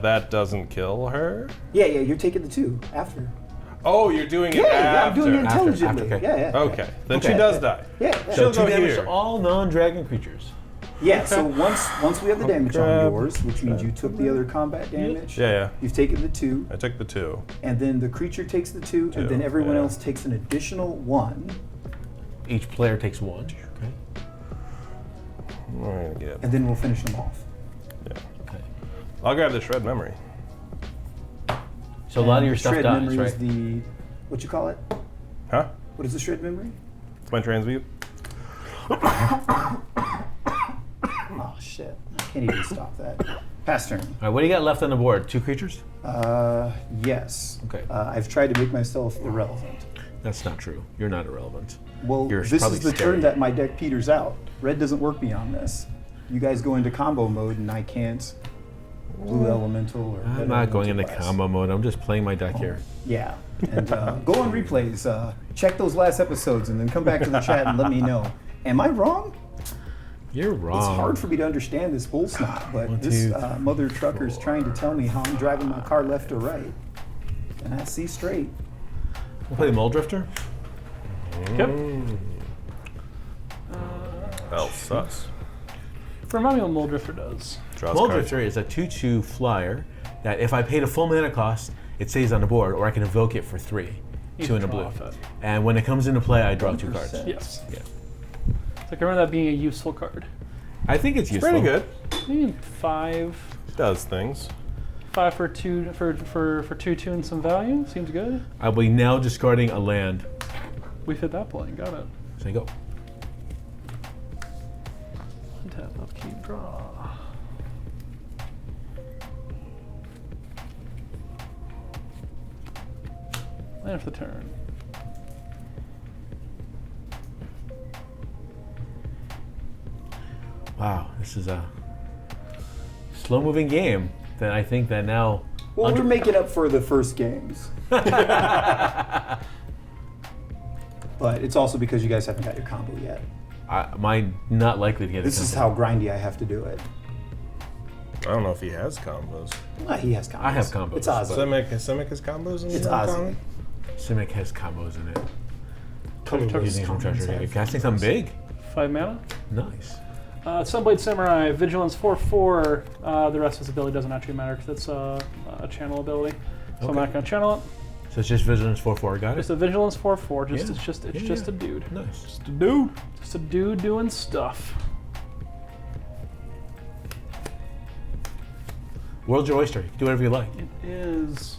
That doesn't kill her. Yeah, you're taking the 2 after. Oh, you're doing it Yeah, after. I'm doing it After, intelligently. okay. Yeah. Okay, then Okay. she does die. Yeah. She'll So go 2 damage here. to all non-dragon creatures. Yeah, so once we have the damage on grab yours, which means you took the other combat damage, Yeah. you've taken the 2, I took the 2. and then the creature takes the 2, and then everyone yeah. else takes an additional 1, Each player takes 1. Okay. We're gonna get. and then we'll finish them off. Yeah. Okay. I'll grab the shred memory. So a lot of And your the stuff shred dies, memory right? is the, what you call it? Huh? What is the shred memory? It's my transmute. Oh shit, I can't even stop that. Pass turn. All right, what do you got left on the board? 2 creatures? Yes. Okay. I've tried to make myself irrelevant. That's not true. You're not irrelevant. Well, You're this probably is the scary. turn that my deck peters out. Red doesn't work beyond this. You guys go into combo mode, and I can't. Blue elemental or red I'm not going into elemental class. combo mode. I'm just playing my deck here. Yeah, and go on replays. Check those last episodes, and then come back to the chat and let me know. Am I wrong? You're wrong. It's hard for me to understand this bull snot, but 1, this 2, mother trucker's trying to tell me how I'm driving my car left or right, and I see straight. We'll play the Mole Drifter. Yep. Well, sus. Remind me what Mold Drifter does. Draws Mole cards. Drifter is a 2/2 flyer that if I paid a full mana cost, it stays on the board, or I can evoke it for 3, You 2 in a draw blue. off it. And when it comes into play, I draw 2 cards. 1%. Yes. Yeah. So I can remember that being a useful card. I think it's useful. Pretty good. Maybe 5. Does things. 5 for 2 for 2/2 and some value. Seems good. I'll be now discarding a land. We fit that plane. Got it. So you go. Untap, upkeep, draw. Land for the turn. Wow, this is a slow-moving game that I think that now. Well, we're making up for the first games. But it's also because you guys haven't got your combo yet. Mine not likely to get This a is combo. how grindy I have to do it. I don't know if he has combos. He has combos. I have combos, It's Ozzy. Simic has combos in It's the Ozzy. common? Simic has combos in it. Turn. Using some treasure. have You're casting something big. 5 mana. Nice. Sunblade Samurai, Vigilance 4/4. The rest of his ability doesn't actually matter because it's a channel ability. So I'm Okay. not going to channel it. So it's just Vigilance 4/4. Got Just it. a Vigilance 4/4. Just Yeah. it's just Yeah, just yeah. a dude. Nice. Just a dude. Just a dude doing stuff. World's your oyster. You can do whatever you like. It is.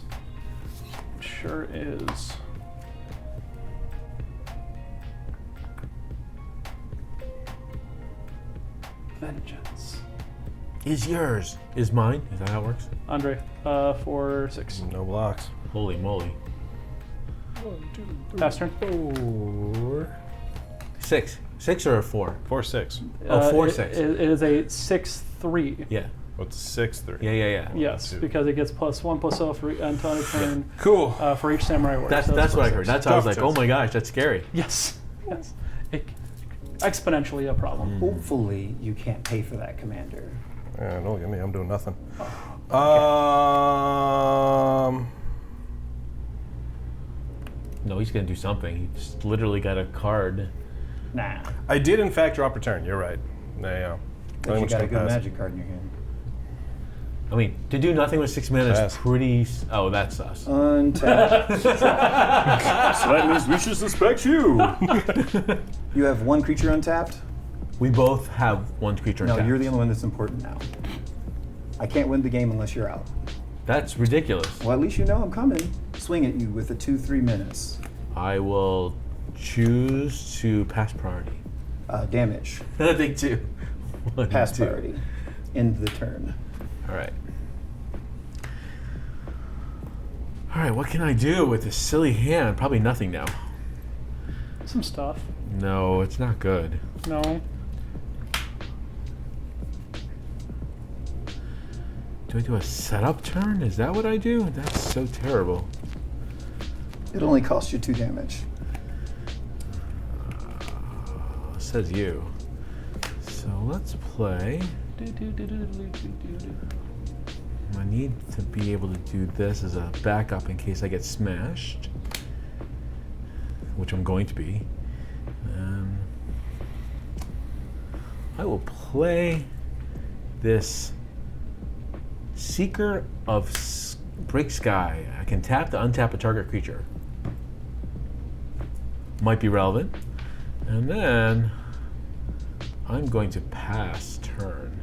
Sure is. Vengeance. Is yours. Is mine. Is that how it works? Andre, 4/6. No blocks. Holy moly. Pass turn. 6. 6 or a 4? 4/6. Oh, 4, it- 6. It is a 6/3. Yeah. What's 6/3? Yeah. Yes, 2. because it gets +1/+0 for until end of turn Cool. for each samurai warrior. That's So that's what I 4/6. heard. That's how I was Tough like, oh choice. my gosh, that's scary. Yes. Yes. Exponentially a problem. Hopefully, you can't pay for that, Commander. Yeah, don't look at me. I'm doing nothing. No, he's gonna do something. He just literally got a card. Nah. I did in fact drop a turn. You're right. Yeah. But you got a good magic card in your hand. I mean, to do nothing with 6 mana Fast. is pretty. Oh, that's us. Untap. So that means we should suspect you. You have 1 creature untapped? We both have 1 creature No, untapped. you're the only one that's important now. I can't win the game unless you're out. That's ridiculous. Well, at least you know I'm coming. Swing at you with a 2/3 menace. I will choose to pass priority. Damage. I think 2. 1, Pass 2. priority. End the turn. All right, what can I do with this silly hand? Probably nothing now. Some stuff. No, it's not good. No. Do I do a setup turn? Is that what I do? That's so terrible. It only costs you 2 damage. Says you. So let's play. I need to be able to do this as a backup in case I get smashed, which I'm going to be. I will play this Seeker of Break Sky. I can tap to untap a target creature. Might be relevant. And then I'm going to pass turn.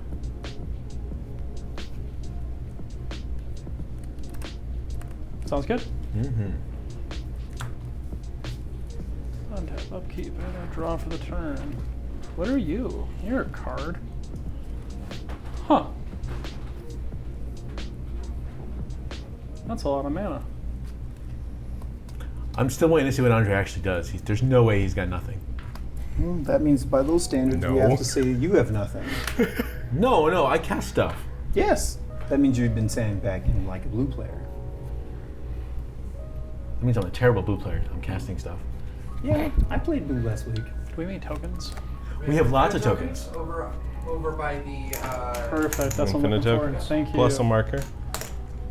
Sounds good. Mm-hmm. Untap, upkeep, and a draw for the turn. What are you? You're a card. Huh. That's a lot of mana. I'm still waiting to see what Andre actually does. There's no way he's got nothing. Well, that means by those standards, we No. have to say you have nothing. No, I cast stuff. Yes. That means you've been sandbagging like a blue player. That means I'm a terrible blue player. I'm casting stuff. Yeah, I played blue last week. Do we have any tokens? We have lots of tokens. Over by the. Perfect. That's what I'm Infinite looking for. tokens. Thank you. Plus a marker.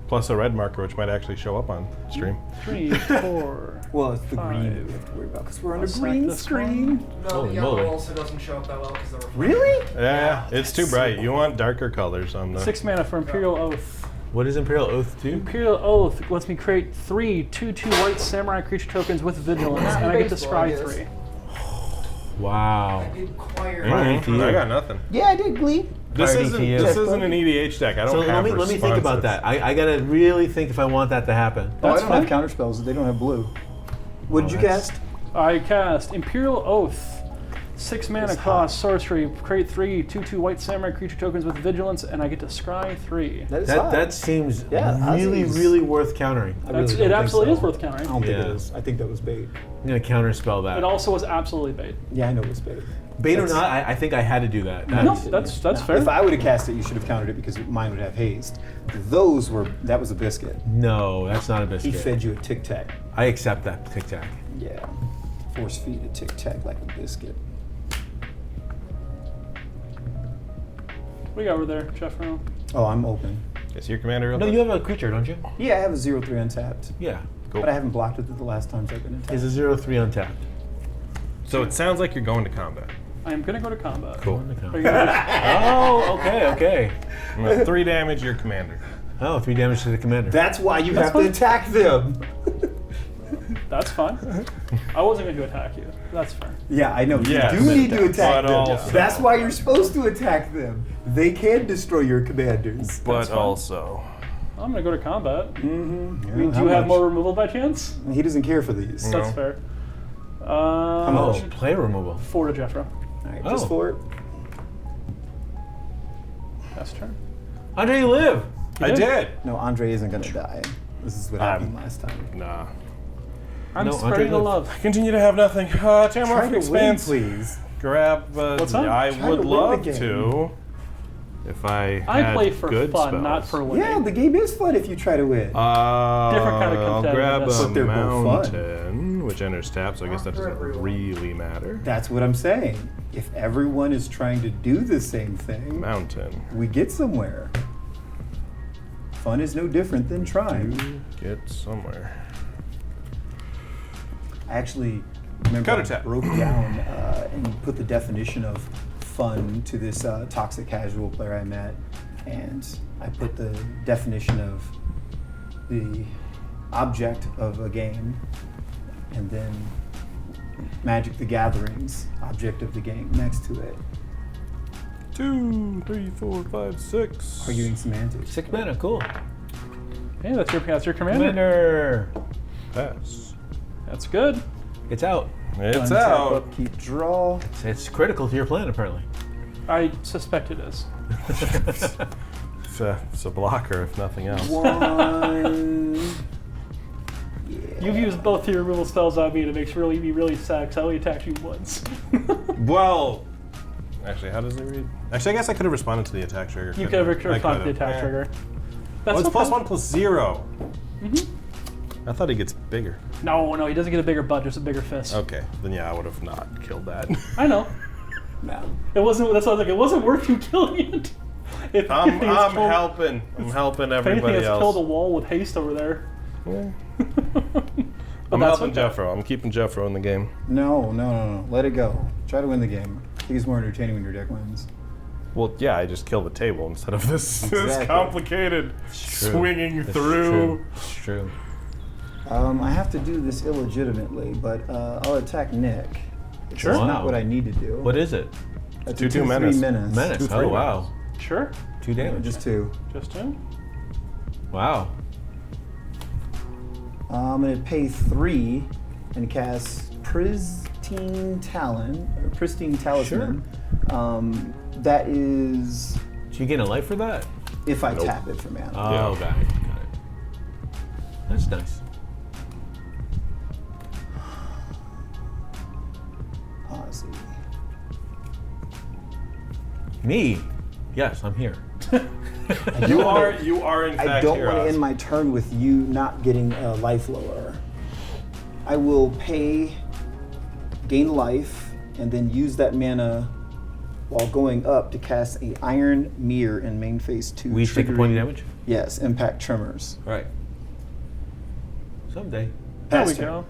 Plus a red marker, which might actually show up on stream. 3, 4. Well, it's the green that we 5. have to worry about because we're on a I'll select green this screen. one. No, Holy the yellow moly. also doesn't show up that well because they're Really? Yeah, it's too bright. You want darker colors on the. 6 mana for Imperial Oath. What does Imperial Oath do? Imperial Oath lets me create 3 2/2 white samurai creature tokens with vigilance, and I get to Baseball, I scry guess. 3. Wow. I did choir. Mhm. I got nothing. Yeah, I did Glee. This Priority isn't to you. this isn't an EDH deck. I don't So have let me think about responses. that. I gotta really think if I want that to happen. Oh, I That's don't fine. have counter spells. They don't have blue. What did you that's- cast? I cast Imperial Oath. 6 mana It's cost, sorcery, create 3 2/2 white samurai creature tokens with vigilance, and I get to scry 3. That is That hot. that seems Yeah, really, Ozzy's- really worth countering. I really don't It think absolutely so. is worth I countering. don't think Yeah. it is. I think that was bait. I'm gonna counterspell that. It also was absolutely bait. Yeah, I know it was bait. Bait or That's- not, I think I had to do that. No, That's- that's fair. If I would have cast it, you should have countered it because mine would have haste. That was a biscuit. No, that's not a He biscuit. fed you a tic tac. I accept that tic tac. Yeah. Force feed a tic tac like a biscuit. What do you got over there, Jeffro? Oh, I'm open. Is your commander real No, quick? you have a creature, don't you? Yeah, I have a 0/3 untapped. Yeah. Cool. But I haven't blocked it the last times I've been attacked. Is a 0/3 untapped. So it sounds like you're going to combat. I am going to go to combat. Cool. Are you gonna Oh, okay. I'm gonna 3 damage your commander. Oh, 3 damage to the commander. That's why you That's have to fine. attack them. That's fine. I wasn't going to attack you. That's fair. Yeah, I know. Yes, you do need to attack but them. also- That's why you're supposed to attack them. They can destroy your commanders. But fine. also, I'm going to go to combat. Mm-hmm. I mean, do you have more removal by chance? He doesn't care for these. No. That's fair. Oh, much? player removal. 4 to Jeffro. All right, Oh. just for it. That's turn. Andre, you live. I did. No, Andre isn't gonna die. This is what happened last time. Nah. I'm No, spreading Andre the lived. love. Continue to have nothing. Try Tamworth to win, Expanse. please. Grab. What's up? I Try would to win love the game. to. If I I had play for good fun, spells. not for winning. Yeah, the game is fun if you try to win. Different kind of I'll grab competitiveness. a But they're both fun. mountain, which enters tap, so I guess that doesn't really matter. That's what I'm saying. If everyone is trying to do the same thing, Mountain. we get somewhere. Fun is no different than trying. Get somewhere. I actually remember Counter I tap. broke down and put the definition of fun to this toxic casual player I met, and I put the definition of the object of a game, and then Magic the Gathering's object of the game next to it. 2, 3, 4, 5, 6. Arguing semantics. 6 mana, cool. Hey, that's your commander. Commander. Pass. That's good. It's out. It's Untap, out. upkeep, draw. It's critical to your plan, apparently. I suspect it is. It's a blocker, if nothing else. One. You've used both your removal spells on me to make sure me really sad because I only attacked you once. Well, actually, how does it read? Actually, I guess I could have responded to the attack trigger. You couldn't could have I responded to the could've. attack trigger. Well, it's okay. +1/+0. I thought he gets bigger. No, he doesn't get a bigger butt, just a bigger fist. Okay, then yeah, I would have not killed that. I know. No. It wasn't. That's why I was like, it wasn't worth you killing it. If I'm anything, it's killed- helping. I'm helping If anything, everybody it's killed a else. wall with haste over there. I'm that's helping okay. Jeffro. I'm keeping Jeffro in the game. No. Let it go. Try to win the game. I think it's more entertaining when your deck wins. Well, yeah, I just kill the table instead of this Exactly. complicated true. swinging It's through. true. It's true. I have to do this illegitimately, but I'll attack Nick. It's Sure. not Wow. what I need to do. What is it? That's 2/2 a 2/3 menace. menace. Menace. 2/3 Oh wow. Sure. 2 Yeah, damage. just 2. Just him. Wow. I'm going to pay 3 and cast Pristine Talisman. That is Do you gain a life for that? if I Nope. tap it for mana. Oh, Yeah. got it. Got it. That's nice. Let's see. Me? Yes, I'm here. You are in fact I don't here, want to Oz. end my turn with you not getting a life lower. I will gain life, and then use that mana while going up to cast a Iron Mirror in main phase 2. We each take a point of triggering- damage? Yes, impact tremors. All right. Someday. There we Pass turn. go.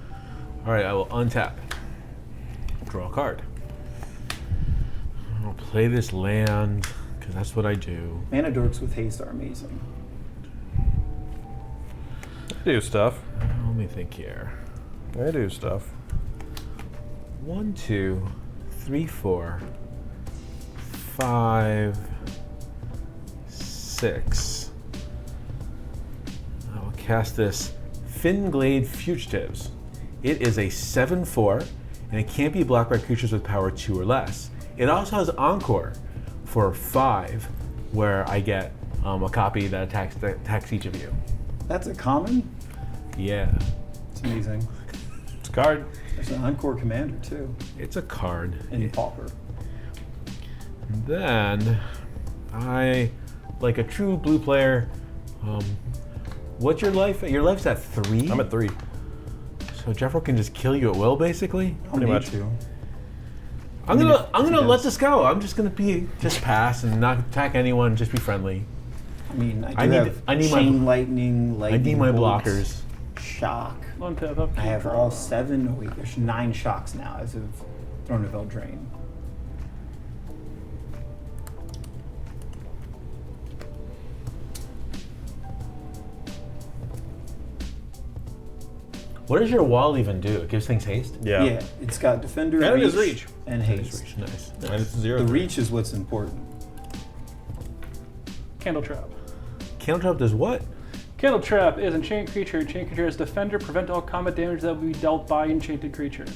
All right, I will untap. Draw a card. I'll play this land, because that's what I do. Mana dorks with haste are amazing. I do stuff. Let me think here. I do stuff. 1, 2, 3, 4, 5, 6. I will cast this Finglade Fugitives. It is a 7/4, and it can't be blocked by creatures with power 2 or less. It also has Encore for 5, where I get a copy that attacks each of you. That's a common? Yeah, It's amazing. It's a card. There's an Encore Commander, too, it's a card. in Pauper. Then, I, like a true blue player, what's your life? Your life's at 3? I'm at 3. So Jeffro can just kill you at will, basically? I'll Pretty need much. to. I'm mean, gonna if I'm he gonna let does. this go. I'm just gonna just pass and not attack anyone, just be friendly. I mean, I do I need- have I need my- Chain Lightning, I need my bolts, blockers. Shock. Untap, upkeep, I have draw. all 7. Oh, wait, there's 9 shocks now as of Throne of Eldraine. What does your wall even do? It gives things haste? Yeah. Yeah, it's got Defender, And it is reach. and Haste. Nice. And it's 0. The reach is what's important. Candle Trap. Candle Trap does what? Candle Trap is enchanted creature. Enchanted creature has Defender, prevent all combat damage that will be dealt by enchanted creature.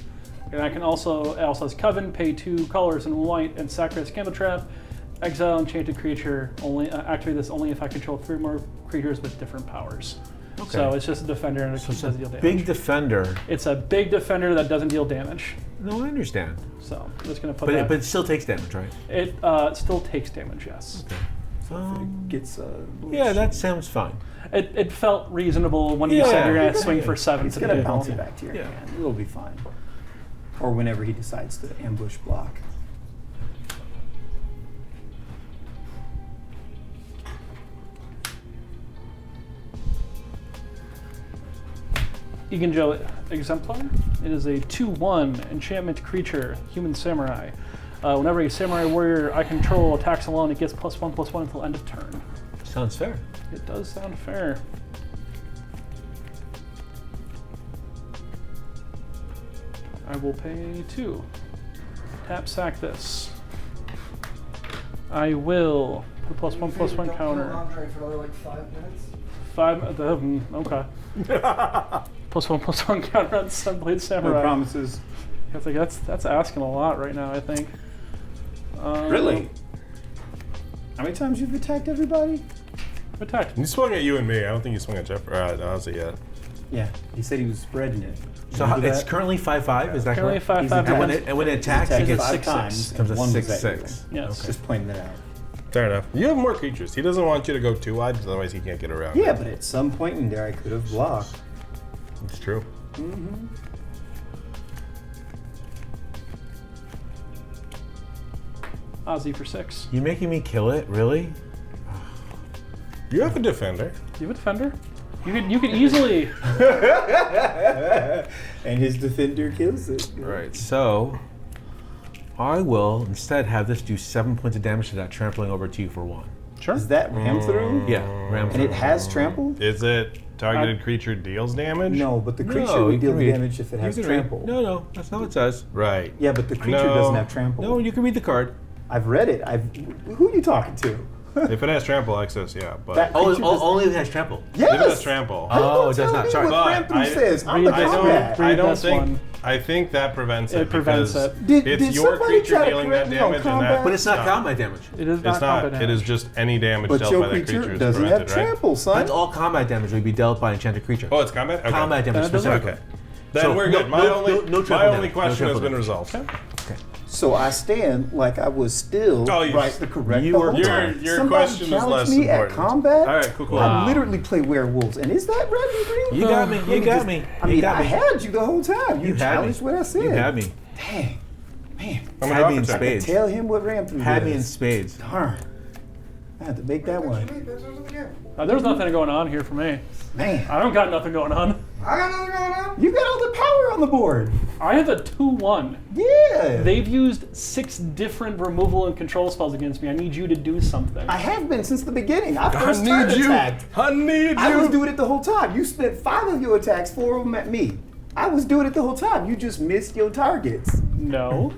And I can also, it also has Coven, pay 2 colors in white, and sacrifice Candle Trap. Exile enchanted creature. Only activate this only if I control 3 more creatures with different powers. Okay. So it's just a Defender and it So it's a doesn't deal damage. big defender. It's a big Defender that doesn't deal damage. No, I understand. So I'm just gonna put But that. it still takes damage, right? It still takes damage. Yes. It gets Yeah, that sounds fine. It felt reasonable when you Yeah. said you're gonna swing for 7 It's to the gonna table. bounce it back to your Yeah. hand. It'll be fine. Or whenever he decides to ambush block. Iganjo Exemplar. It is a 2/1 enchantment creature, human samurai. Whenever a samurai warrior I control attacks alone, it gets +1/+1 until end of turn. Sounds fair. It does sound fair. I will pay 2. Tap sack this. I will put +1/+1 counter. Andre for another like 5 minutes. 5. Okay. +1/+1 counter on Sunblade No Samurai. promises. I think that's asking a lot right now. I think. Really? How many times you've attacked everybody? Attacked. He swung at you and me. I don't think he swung at Jeff or Ozzy yet. Yeah, he said he was spreading it. So Remember it's that? currently 5/5. Is that Currently correct? 5/5. And when it attacks, Attacked it gets 5 6/6. times. Comes a one was at 6/6. you. Yes. Just pointing that out. Fair enough. You have more creatures. He doesn't want you to go too wide, otherwise he can't get around. Yeah, but at some point in there, I could have blocked. It's true. Ozzy for 6. You making me kill it? Really? You have a defender. Do you have a defender? You could easily. And his defender kills it. Right, so I will instead have this do 7 points of damage to that, trampling over to you for 1. Sure. Is that ram through? Yeah, ram And through. it has trample? Is it targeted creature deals damage? No, but the creature No, would you deal can read. damage if it You has can read. trample. No, that's not what it says. Right. Yeah, but the creature No. doesn't have trample. No, you can read the card. I've read it. Who are you talking to? If it has trample access, yeah, but That creature does- Only if it has trample. Yes! if it has trample. Oh, it does Tell not. me Sorry. what But ram through I- says. I'm read the this combat. one. I don't this think. one. I think that prevents it. It prevents because it. Did it's your somebody creature try to dealing correct that me on damage, and combat? that. But it's not combat damage. It is not It's not. combat It is damage. just any damage But dealt your by that creature creature is doesn't have prevented, right? trample, son. That's all combat damage would be dealt by enchanted creature. Oh, it's combat. Okay. Combat damage That doesn't- specifically. Okay. Then So, we're no- good. My no- only, no- no my trample only damage. question No has been trample resolved. So I stand like I was still Oh, you- right the correct you the were- whole Your- time. your Somebody question is challenged less me at important. combat. All right, cool. Wow. I literally play werewolves, and is that red and green? You got me. You got me. I You mean, got I me. had you the whole time. You You had me. challenged what I said. You had me. Dang, man. I'm gonna Had me in offer check. spades. Tell him what ram through Had me in is. spades. Darn. I had to make that one. There's nothing going on here for me. Man, I don't got nothing going on. I got nothing going on. you got all the power on the board. I have a 2/1. Yeah. They've used 6 different removal and control spells against me. I need you to do something. I have been since the beginning. I I first turn need you. attacked. I need I was you. doing it the whole time. You spent 5 of your attacks, 4 of them at me. I was doing it the whole time. You just missed your targets. No.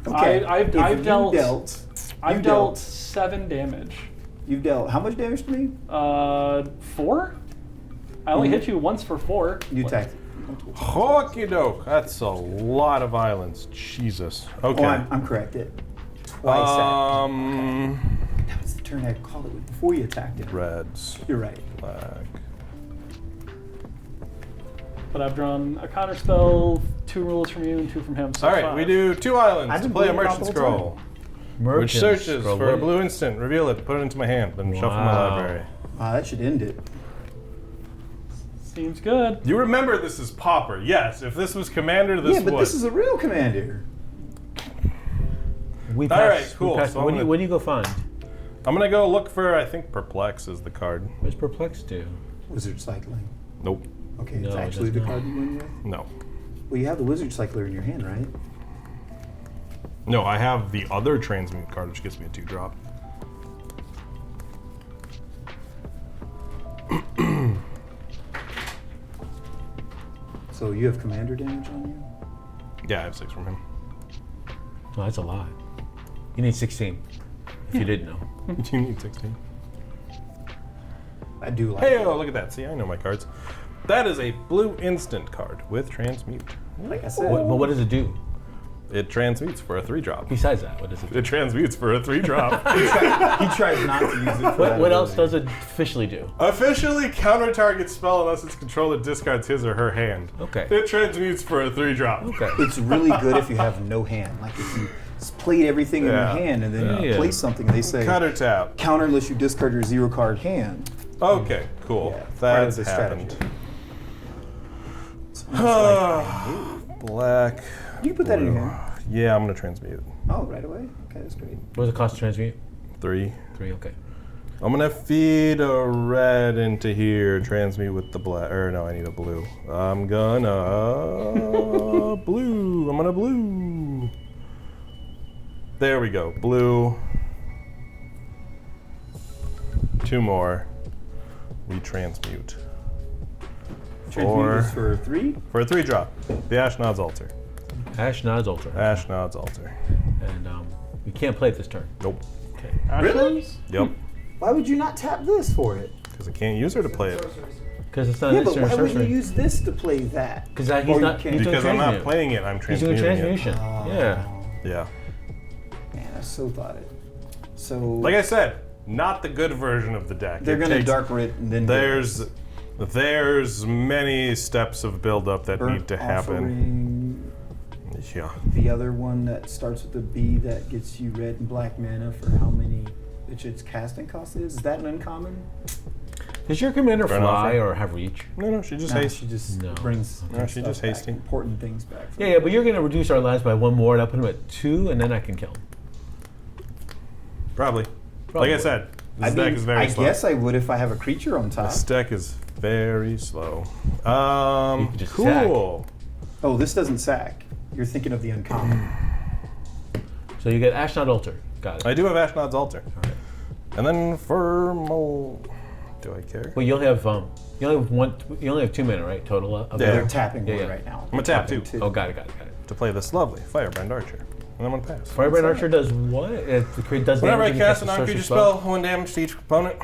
Okay. I've If you dealt- I've you dealt 7 damage. You've dealt how much damage to me? 4? I only hit you once for 4. You attacked. Hockey doke. That's a lot of violence. Jesus. Okay. Oh, I'm corrected. Twice. That was the turn I called it before you attacked it. Reds. You're right. Black. But I've drawn a counter spell, 2 rules from you and 2 from him. So All right, 5. we do 2 islands I've to been play a bleeding out merchant the whole scroll, which Merchant searches scroll. for a blue instant, reveal it, put it into my hand, then shuffle my Wow. library. Wow, that should end it. Seems good. You remember this is Pauper. Yes, if this was Commander, this Yeah, but would. this is a real commander. We All passed. right, cool. We passed. So I'm What do gonna- you go find? I'm going to go look for, I think, Perplex is the card. What's Perplex do? Wizard cycling. Nope. Okay, No, it's it actually does the not. card you win with. No. Well, you have the wizard cycler in your hand, right? No, I have the other transmute card, which gives me a 2-drop. So you have commander damage on you. Yeah, I have 6 from him. Oh, that's a lot. You need 16. If you didn't know. You need 16. I do like. Hey, oh, look at that. See, I know my cards. That is a blue instant card with transmute. Like I said, But what does it do? It transmutes for a 3-drop. Besides that, what does it do? It transmutes for a 3-drop. he tries not to use it. For that What else ability. does it officially do? Officially counter target spell unless its controller discards his or her hand. Okay. It transmutes for a 3-drop. Okay. It's really good if you have no hand. Like if you played everything in your Yeah. hand and then you Yeah. play something, they say Counter tap. counter unless you discard your 0-card hand. Okay, cool. Yeah, part of That's the happened. strategy. So it's like, Black. you put that in your hand. Yeah, I'm gonna transmute. Oh, right away. Okay, that's great. What does it cost to transmute? 3. 3, okay. I'm gonna feed a red into here, transmute with the black. Or no, I need a blue. I'm gonna blue. I'm gonna blue. There we go. Blue. 2 more. We transmute. Transmute is for 3. For a 3-drop. The Ashnod's Altar. Ash Nod's Altar. Ashnod's Altar. And you can't play it this turn. Nope. Okay. Really? Yep. Why would you not tap this for it? Because I can't use her to play it. Because it's not Yeah, an but instant why would you sorcery. use this to play that? Because Or he's you not. can't. He's doing Because I'm not transmute. playing it, I'm He's doing transmuting it. transmutation. Yeah. Yeah. Man, I so thought it. So Like I said, not the good version of the deck. they're It gonna takes- dark rit and then There's many steps of build-up that Burnt need to happen. Offering, Yeah. the other one that starts with a B that gets you red and black mana for how many its casting cost is? Is that an uncommon? Does your commander Burn fly offer? or have reach? No, she just Nah, hates. she just No. brings No, she stuff just back, hasty. important things back. Yeah, but you're going to reduce our lives by 1 more, and I'll put him at 2, and then I can kill him. Probably. Probably. Like I said, This deck is very I slow. guess I would if I have a creature on top. This deck is very slow. can just Cool. Oh, this doesn't sack. You're thinking of the uncommon. So you get Ashnod Altar. Got it. I do have Ashnod's Altar. And then for do I care? Well, you'll have you only have 2 mana, right? Total of Yeah. They're tapping Yeah, one yeah. right now. I'm gonna tap two. Oh, got it. To play this lovely Firebrand Archer. And I'm gonna pass. Firebrand Archer does what? It does Whenever I damage when you cast a a non-creature sorcery spell, 1 damage to each opponent.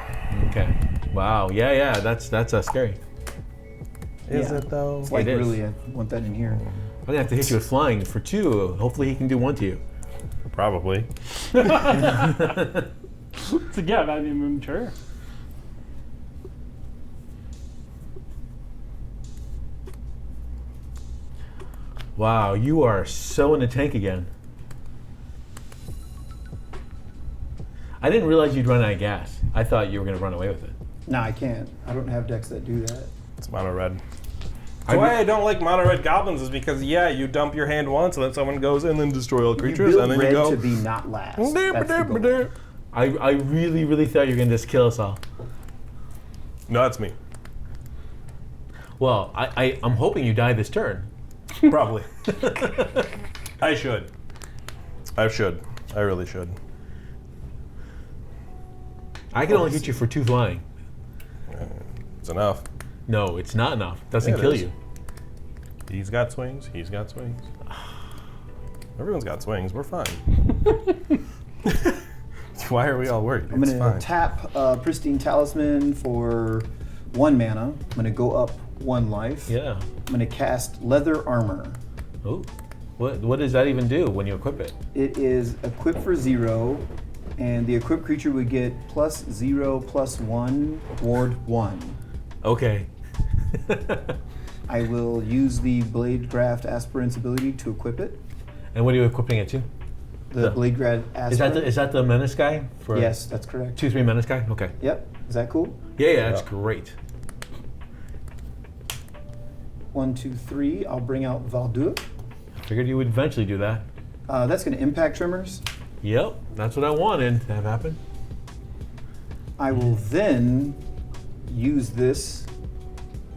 Okay. Wow. Yeah. That's scary. Is Yeah. it though? It's like It is. really, I want that in here. I'm gonna have to hit you with flying for 2. Hopefully he can do 1 to you. Probably. So yeah, I mean, sure. Wow, you are so in the tank again. I didn't realize you'd run out of gas. I thought you were gonna run away with it. No, I can't. I don't have decks that do that. It's mono red. That's why I don't like mono red goblins is because you dump your hand once and then someone goes and then destroy all creatures you build and then red you go. to be not last. That's the goal. I really thought you were gonna just kill us all. No, that's me. Well, I'm hoping you die this turn. Probably. I should. I really should. I can only hit you for 2 flying. It's enough. No, it's not enough. Doesn't Yeah, it kill is. you. He's got swings. He's got swings. Everyone's got swings. We're fine. Why are we all worried? I'm It's going to fine. tap Pristine Talisman for 1 mana. I'm going to go up 1 life. Yeah. I'm going to cast Leather Armor. Oh. What does that even do when you equip it? It is equipped for 0, and the equipped creature would get +0/+1, ward 1. Okay. I will use the Bladegraft Aspirant's ability to equip it. And what are you equipping it to? The Bladegraft Aspirant. Is that the menace guy? For Yes, that's correct. 2/3 menace guy? Okay. Yep. Is that cool? Yeah, that's great. 1, 2, 3. I'll bring out Valduk. Figured you would eventually do that. That's going to impact Tremors. Yep, that's what I wanted to have happen. I will then use this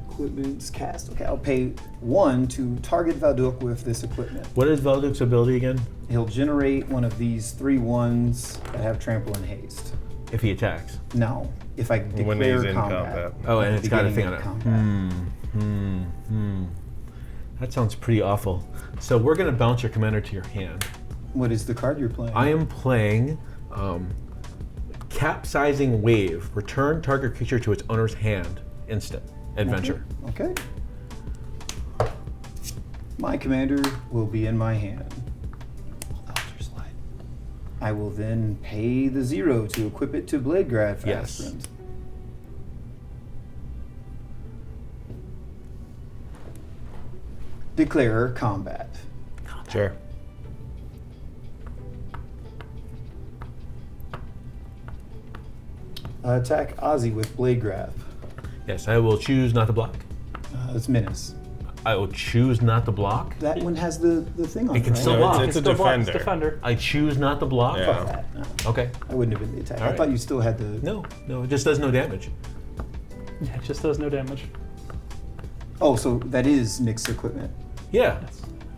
equipment's cast. Okay, I'll pay 1 to target Valduk with this equipment. What is Valduk's ability again? He'll generate one of these 3/1s that have trample and haste. If he attacks. No, if I declare When he's in combat. combat. Oh, and At it's the got a beginning thing on of it. combat. That sounds pretty awful. So we're gonna bounce your commander to your hand. What is the card you're playing? I am playing Capsizing Wave. Return target creature to its owner's hand. Instant. Adventure. Okay. My commander will be in my hand. Altar Slide. I will then pay the 0 to equip it to Bladegraft Yes. Aspirant. Declare combat. Sure. Attack Ozzy with Bladegraft. Yes, I will choose not to block. It's Menace. I will choose not to block. That one has the thing on it. It can right? still No, block. it's a Still blocks, defender. defender. I choose not to block. Yeah. Fuck that. No, Okay. I wouldn't have been the attack. All I right. thought you still had the. No, it just does no damage. Yeah, it just does no damage. Oh, so that is Nick's equipment. Yeah.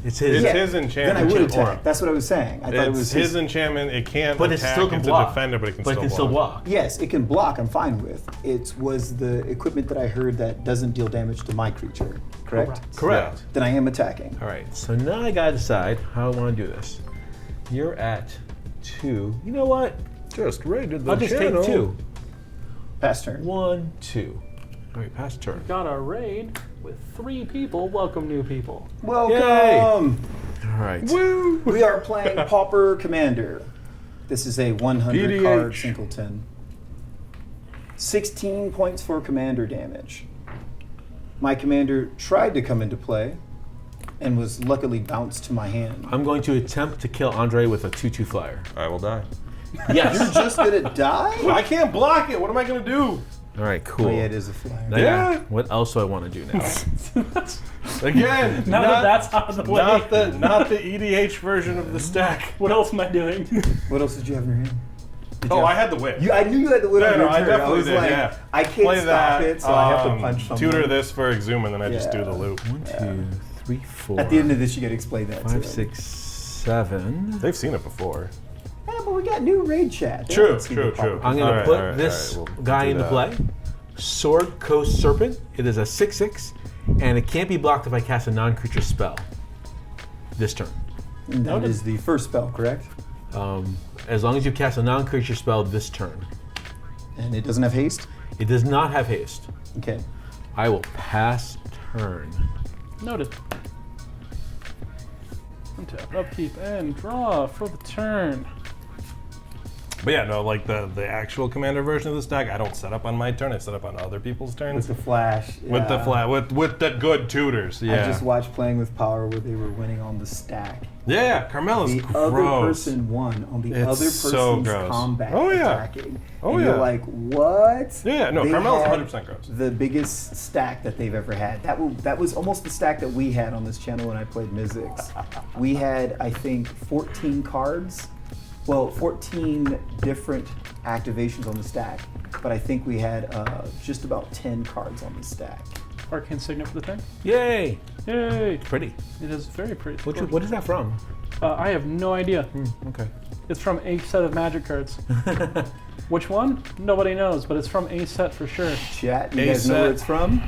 It's his. It's Yeah. his Then I enchantment. would Aura. attack. That's what I was saying. I thought it It's was his enchantment. It can't But it attack. still can It's block. a defender, but it can But still it can still block. Yes, it can block. I'm fine with. It was the equipment that I heard that doesn't deal damage to my creature. Correct. Correct. Then I am attacking. All right. So now I gotta decide how I want to do this. You're at 2. You know what? Just raided the I'll just channel. take 2. Pass turn. 1, 2. All right, pass turn. Got a raid with 3 people. Welcome, new people. Welcome. All right. Woo! We are playing Pauper Commander. This is a 100 card PEDH. singleton. 16 points for commander damage. My commander tried to come into play and was luckily bounced to my hand. I'm going to attempt to kill Andre with a 2/2 flyer. I will die. Yes. You're just gonna die? I can't block it. What am I gonna do? All right. Cool. Oh, yeah, it is a flyer. Now, Yeah. What else do I want to do now? Again, Now that that's out of the way, not the EDH version of the stack. what else am I doing? What else did you have in your hand? Did Oh, you I have- had the win. I knew you had the win Yeah, on no, your I turn. definitely was did, like, yeah. I can't Play stop that, it, so I have to punch someone. tutor this for Exhume, and then I just do the Yeah. loop. 1, 2, 3, 4. At the end of this, you got to explain that. to 5, them. 6, 7. They've seen it before. Yeah, but we got new raid chat. They True, haven't seen true, it properly. true. I'm going to Alright, put alright, this alright, we'll guy do into that. play. Sword Coast Serpent. It is a 6/6, and it can't be blocked if I cast a non-creature spell this turn. And that is the first spell, correct? As long as you cast a non-creature spell this turn. And it doesn't have haste? It does not have haste. Okay. I will pass turn. Noted. Untap, upkeep, and draw for the turn. But yeah, no, like the actual commander version of this deck, I don't set up on my turn. I set up on other people's turns. With the flash. With the yeah. flat, with the good tutors. Yeah. I just watched Playing with Power where they were winning on the stack. Yeah, Carmella's The gross. other person won on the It's other person's so gross. combat Oh, yeah. attacking. Oh, and yeah. You're like, what? Yeah, no, They Carmella's had 100% gross. The biggest stack that they've ever had. That was almost the stack that we had on this channel when I played Mizzix. We had, I think, 14 cards. Well, 14 different activations on the stack, but I think we had just about 10 cards on the stack. Arcane Signet for the turn. Yay! Yay! Pretty. It is very pretty. What is that from? I have no idea. Okay. It's from a set of Magic cards. Which one? Nobody knows, but it's from a set for sure. Chat, you A guys know where set. it's from?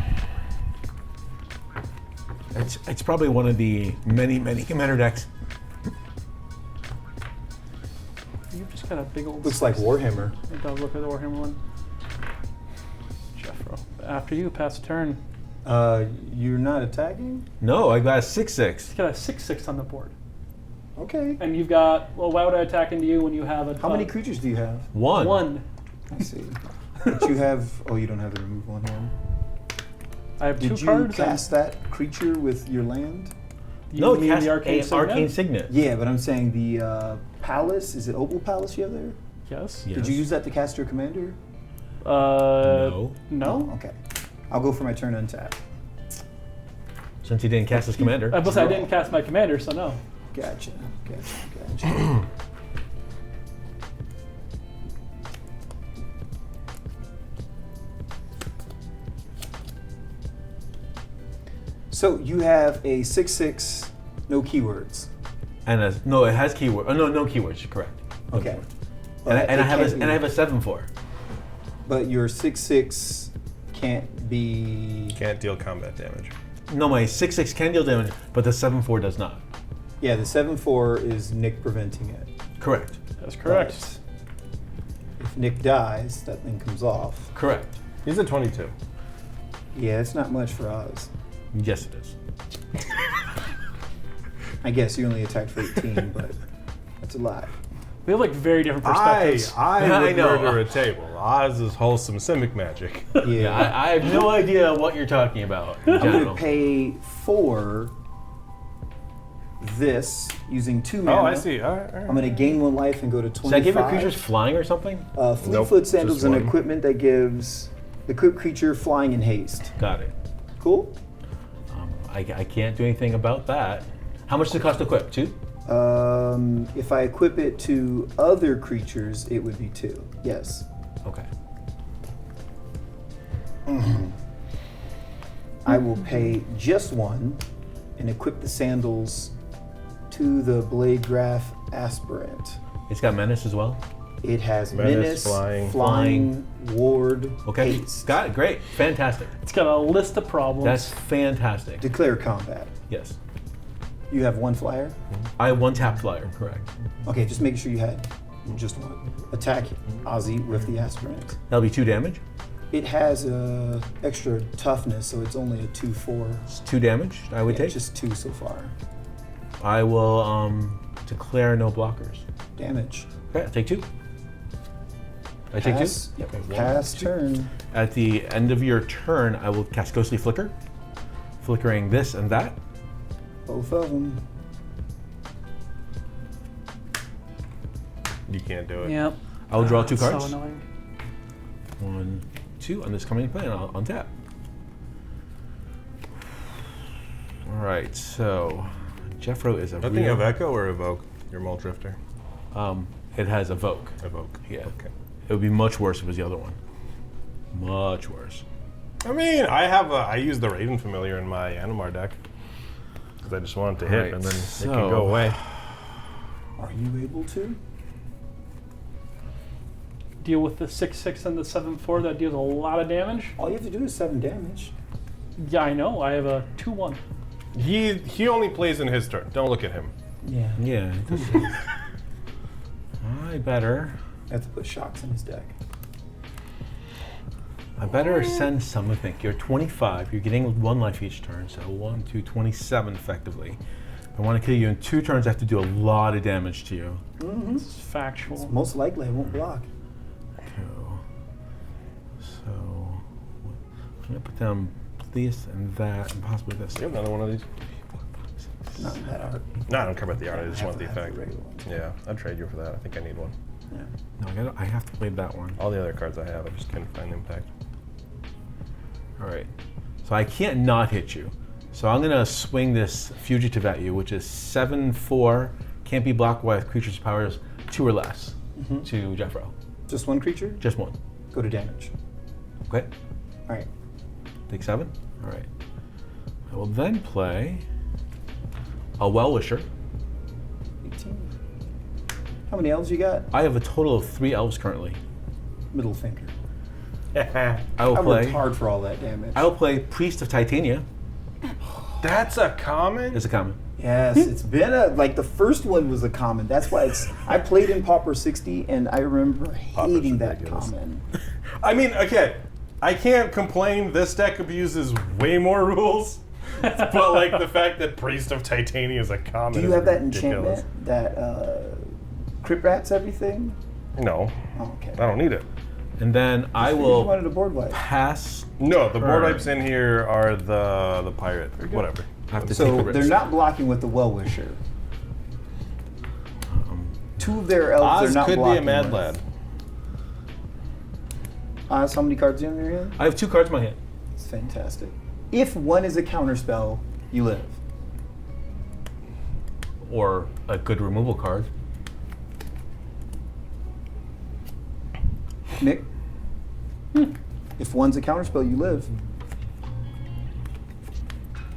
It's probably one of the many commander decks. You've just got a big old. Looks like Warhammer. It does look like the Warhammer one. Jeffro. After you, pass turn. You're not attacking? No, I got a 6/6. He's got a 6/6 on the board. Okay. And you've got, well, why would I attack into you when you have a. How many creatures do you have? One. One. I see. But you have. Oh, you don't have the remove one here. I have Did two you cards. cast that creature with your land? No, mean cast the Arcane Signet? Arcane Signet. Yeah, but I'm saying the palace. Is it Opal Palace you have there? Yes. Yes. Did you use that to cast your commander? No. No. Oh, okay. I'll go for my turn untap. Since he didn't cast his commander. I didn't cast my commander, so no. Gotcha. Gotcha. So you have a 6/6, no keywords. No, it has keyword. Oh, no keywords. Correct. No Okay. keyword. But And I it can't be- have a 7/4. But your 6/6 can't be. Can't deal combat damage. No, my 6/6 can deal damage, but the 7/4 does not. Yeah, the 7/4 is Nick preventing it. Correct. That's correct. But if Nick dies, that thing comes off. Correct. He's a 22. Yeah, it's not much for Oz. Yes, it is. I guess you only attacked for 18, but that's a lot. We have like very different perspectives. I I would know. murder a table. Oz is wholesome simic magic. Yeah, I have no idea what you're talking about. In I'm going general. to pay for this using 2 mana. Oh, I see. All right. I'm going to gain 1 life and go to 25. Does that give your creatures flying or something? Fleet Nope, Foot Sandals just and one. equipment that gives equipped creature flying and haste. Got it. Cool? I can't do anything about that. How much does it cost to equip? 2? If I equip it to other creatures, it would be 2. Yes. Okay. I will pay just 1 and equip the sandals to the Blade Graph Aspirant. It's got menace as well. It has Menace, menace, flying. ward, Okay. haste. Got it. Great. Fantastic. It's got a list of problems. That's fantastic. Declare combat. Yes. You have 1 flyer? I have 1 tap flyer. Correct. Okay, just making sure you had just 1. Attack Ozzy with the Aspirant. That'll be 2 damage. It has extra toughness, so it's only a 2/4. It's 2 damage. I would Yeah, take. just 2 so far. I will declare no blockers. Damage. Okay, I'll take 2. I take 2. Pass. Yep. Okay, 1, Pass 2. turn. At the end of your turn, I will cast Ghostly Flicker, flickering this and that. Both of them. You can't do it. Yep. I will draw 2 That's cards. So annoying. 1, 2 on this coming play, and I'll untap. All right, so Jeffro is a I think of Echo or Evoke, your Mole Drifter. It has Evoke. Evoke. Yeah. Okay. It would be much worse if it was the other one. Much worse. I mean, I use the Raven Familiar in my Animar deck because I just want it to hit, Right, and then it so- can go away. Are you able to? Deal with the 6/6 and the 7/4 that deals a lot of damage. All you have to do is 7 damage. Yeah, I know. I have a 2/1. He only plays in his turn. Don't look at him. Yeah. Yeah. I better. I have to put shocks in his deck. I better send something. You're 25. You're getting 1 life each turn, so 1, 2, 27 effectively. If I want to kill you in 2 turns, I have to do a lot of damage to you. This is factual. Most likely, I won't block. Cool. So I'm gonna put down this and that, and possibly this. You have another one of these? Not in that art. No, I don't care about the art. I just have want the to have effect. regular one. Yeah, I'd trade you for that. I think I need one. Yeah. No, I have to play that one. All the other cards I have, I just can't find the impact. All right. So I can't not hit you. So I'm gonna swing this fugitive at you, which is 7/4, can't be blocked with creatures' powers 2 or less to Jeffro. Just one creature? Just 1. Go to damage. Okay. All right. Take 7. All right. I will then play a Well-Wisher. 18. How many elves you got? I have a total of 3 elves currently. Middle finger. I I will worked play. hard for all that damage. I will play Priest of Titania. That's a common? It's a common. Yes, it's been like the first one was a common. That's why I played in Pauper 60 and I remember Pauper's hating that ridiculous. common. I mean, okay, I can't complain. This deck abuses way more rules. But like the fact that Priest of Titania is a common. Do you is have that ridiculous. enchantment that Crypt Rats everything? No, Oh, okay. I don't need it. And then I You will wanted a board wipe. pass. No, the board Turn. wipes in here are the pirate. Whatever. I have to take So a they're risk. not blocking with the Well-Wisher. 2 of their elves Oz are not could be blocking a mad with. lad. Oz, how many cards do you have in your hand? I have 2 cards in my hand. It's fantastic. If one is a counterspell, you live. Or a good removal card. Nick? If one's a counterspell, you live.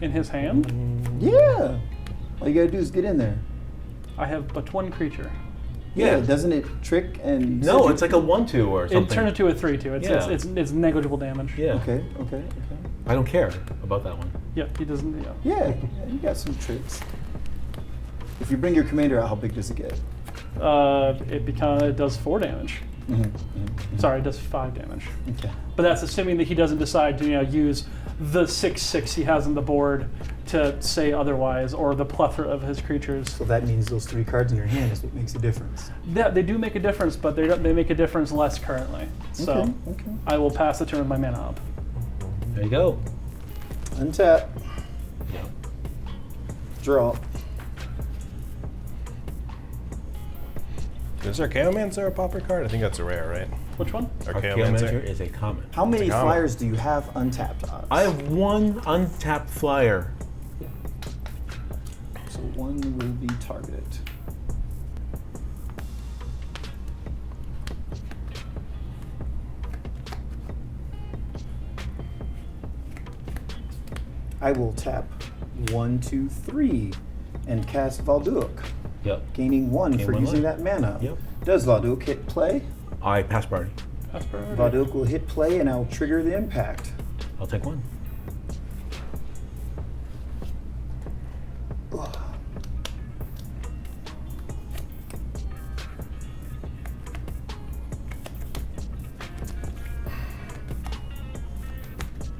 In his hand, Yeah. All you gotta do is get in there. I have but 1 creature. Yeah, doesn't it trick and... No, it's like a 1/2 or something. It turned into a 3/2. Yeah. It's negligible damage. Yeah. Okay. I don't care about that one. Yeah, he doesn't. Yeah. Yeah, you got some tricks. If you bring your commander out, how big does it get? It does 4 damage. Sorry, it does 5 damage. Okay. But that's assuming that he doesn't decide to use the 6/6 he has on the board to say otherwise, or the plethora of his creatures. So that means those 3 cards in your hand is what makes a difference. Yeah, they do make a difference, but they make a difference less currently. So Okay. I will pass the turn with my mana up. There you go. Untap. Yeah. Draw. Is Archaeomancer a pauper card? I think that's a rare, right? Which one? Archaeomancer is a common. How many common. flyers do you have untapped, Oz? I have 1 untapped flyer. So 1 will be targeted. I will tap 1, 2, 3 and cast Valduk, Yep. gaining 1 Gain for 1 using life. that mana. Yep. Does Valduk hit play? I pass party. That's priority. Valduk will hit play and I'll trigger the impact. I'll take 1.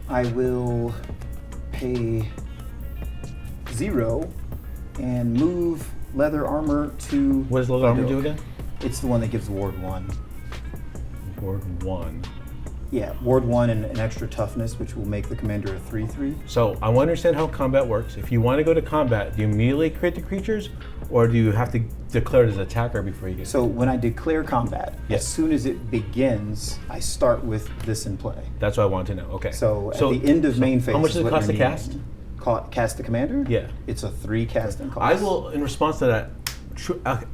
I will pay 0 and move leather armor to. What does leather armor Valduk. do again? It's the one that gives ward 1. Ward 1. Yeah, ward 1 and an extra toughness, which will make the commander a 3/3. So I want to understand how combat works. If you want to go to combat, do you immediately create the creatures, or do you have to declare it as attacker before you get? So when I declare combat, Yes. as soon as it begins, I start with this in play. That's what I want to know. Okay. So at the end of main phase, how much is does it what cost to you're cast? needing. Cast the commander? Yeah. It's a 3 casting cost. I will, in response to that,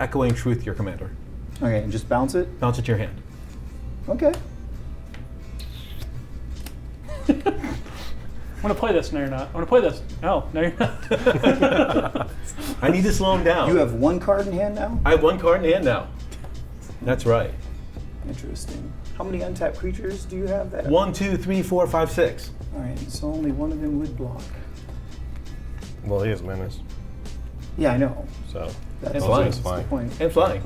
echoing truth your commander. Okay, and just bounce it. Bounce it to your hand. Okay. I'm gonna play this. No, you're not. I'm gonna play this. No, you're not. I need to slow him down. You have one card in hand now? I have one card in hand now. That's right. Interesting. How many untapped creatures do you have? That 1, 2, 3, 4, 5, 6. All right, so only one of them would block. Well, he has menace, Yeah, I know. so That's flying. it's the fine. point. And flying.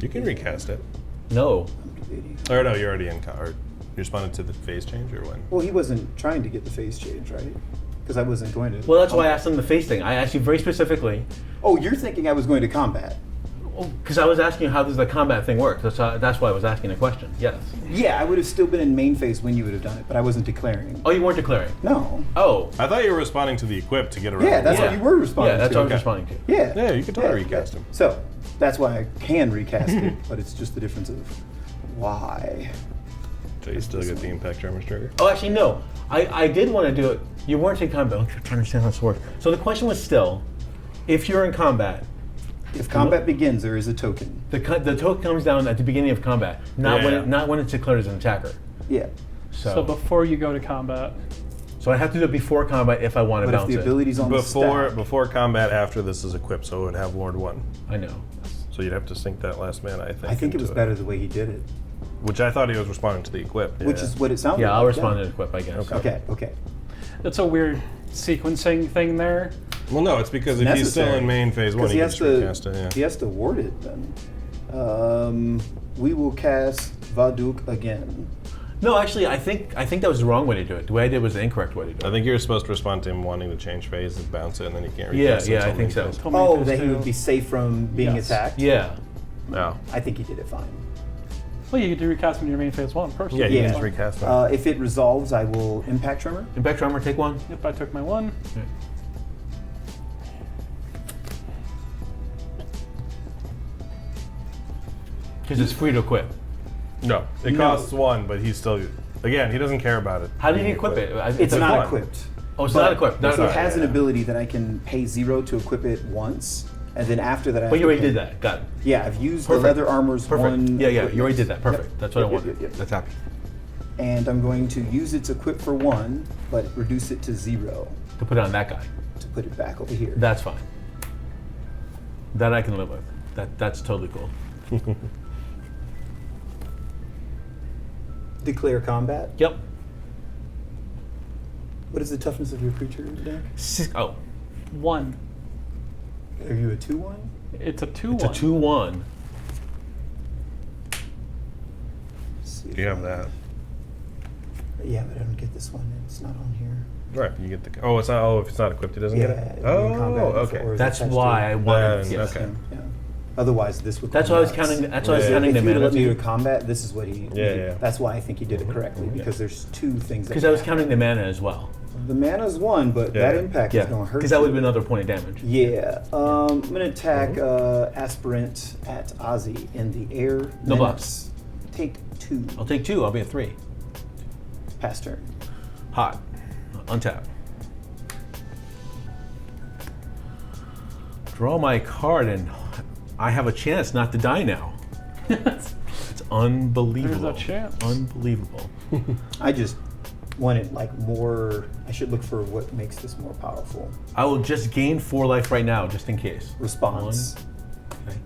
You can recast it. No. I'm debating. Or no, you're already in. Or you responded to the phase change, or when? Well, he wasn't trying to get the phase change, right? Because I wasn't going to. Well, that's why I asked him the face thing. I asked you very specifically, Oh, you're thinking I was going to combat? because I was asking you how does the combat thing work. That's why I was asking the question. Yes. Yeah, I would have still been in main phase when you would have done it, but I wasn't declaring. Oh, you weren't declaring. No. Oh. I thought you were responding to the equip to get around. Yeah, that's Yeah. what you were responding Yeah, that's to. what I was Okay. responding to. Yeah. Yeah, you can totally recast him. So that's why I can recast it, but it's just the difference of why. So you still get the impact tremors trigger. Oh, actually, no. I did want to do it. You weren't in combat. I'm trying to understand how this works. So the question was still, if you're in combat, If combat begins, there is a token. the token comes down at the beginning of combat, not when it's declared as an attacker. Yeah. So before you go to combat, So I have to do it before combat if I want to But if bounce the it. ability's on the stack, Before combat, after this is equipped, so it would have Lord 1. I know. So you'd have to sink that last mana, I think. I think it was into better the way he did it, Which I thought he was responding to the equip. which is what it sounded Yeah, like. I'll respond to equip, I guess. Okay. Okay. it's a weird sequencing thing there. Well, no, it's because if he's still Necessary. in main phase 1, Because he he can has just recast to. it. Yeah. He has to ward it then. We will cast Valduk again. No, actually, I think that was the wrong way to do it. The way I did was the incorrect way to do I it. think you're supposed to respond to him wanting to change phase and bounce it, and then you can't Yeah, recast it. yeah, until I think main so. phase. Told me Oh, phase that he two. would be safe from being Yes. attacked? Yeah. No. I think he did it fine. Well, you get to recast when you're main phase 1 personally. Yeah, you Yeah. can just recast it. If it resolves, I will Impact Tremor. Impact Tremor, take one. Yep, I took my 1. Because it's free to equip. No, it No. costs 1, but he's still. Again, he doesn't care about it. How did he being equip it? It's a not one. equipped. Oh, it's But not equipped. No, it no, has an yeah. ability that I can pay 0 to equip it once, and then after that I have But you to already pay- did that. Got it. Yeah, I've used Perfect. the leather armor's Perfect. one. Yeah, you already equipment. did that. Perfect. Yep. That's what I Yep, wanted. yep, yep, yep. That's happy. And I'm going to use its equip for 1, but reduce it to 0 To put it on that guy. to put it back over here. That's fine. That I can live with. That's totally cool. Declare combat. Yep. What is the toughness of your creature deck? Oh, 1. Are you a 2/1? It's a 2-1. it's a 2/1. You have that. Yeah, but I don't get this one. It's not on here. Right, you get the. Oh, it's not. Oh, if it's not equipped, he doesn't Yeah. get it. you're in Oh, combat okay. or is That's attached to why it. I wanted. Then, Yes. okay. Yeah. Otherwise, this would. That's go why I was nuts. counting. That's why I was Yeah. counting If the you would mana. let me to combat, this is what he. Yeah. That's why I think he did it correctly because there's 2 things. Because I was counting the mana as well. The mana's 1, but Yeah. that impact Yeah. is going to hurt. Because that would have you. been another point of damage. Yeah. I'm going to attack Aspirant at Ozzy in the air. No Menace. Take 2. I'll take 2. I'll be at 3. Pass turn. Hot. Untap. Draw my card and I have a chance not to die now. It's unbelievable. There's a chance. Unbelievable. I just want it like more. I should look for what makes this more powerful. I will just gain 4 life right now, just in case. Response. Okay.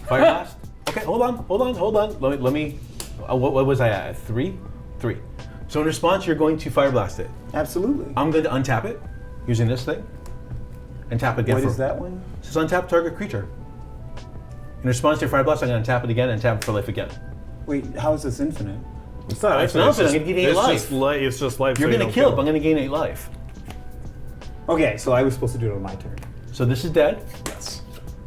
Fire blast. Okay, hold on. Let me. What was I at? 3. So in response, you're going to fire blast it. Absolutely. I'm going to untap it using this thing, and tap it again. What for, is that one? It says untap target creature. In response to your fire blast, I'm going to tap it again and tap it for life again. Wait, how is this infinite? It's not. It's not infinite, I'm gonna give you 8 it's life. Just it's just life. You're so going to don't kill it, but I'm going to gain 8 life. Okay, so I was supposed to do it on my turn. So this is dead, Yes.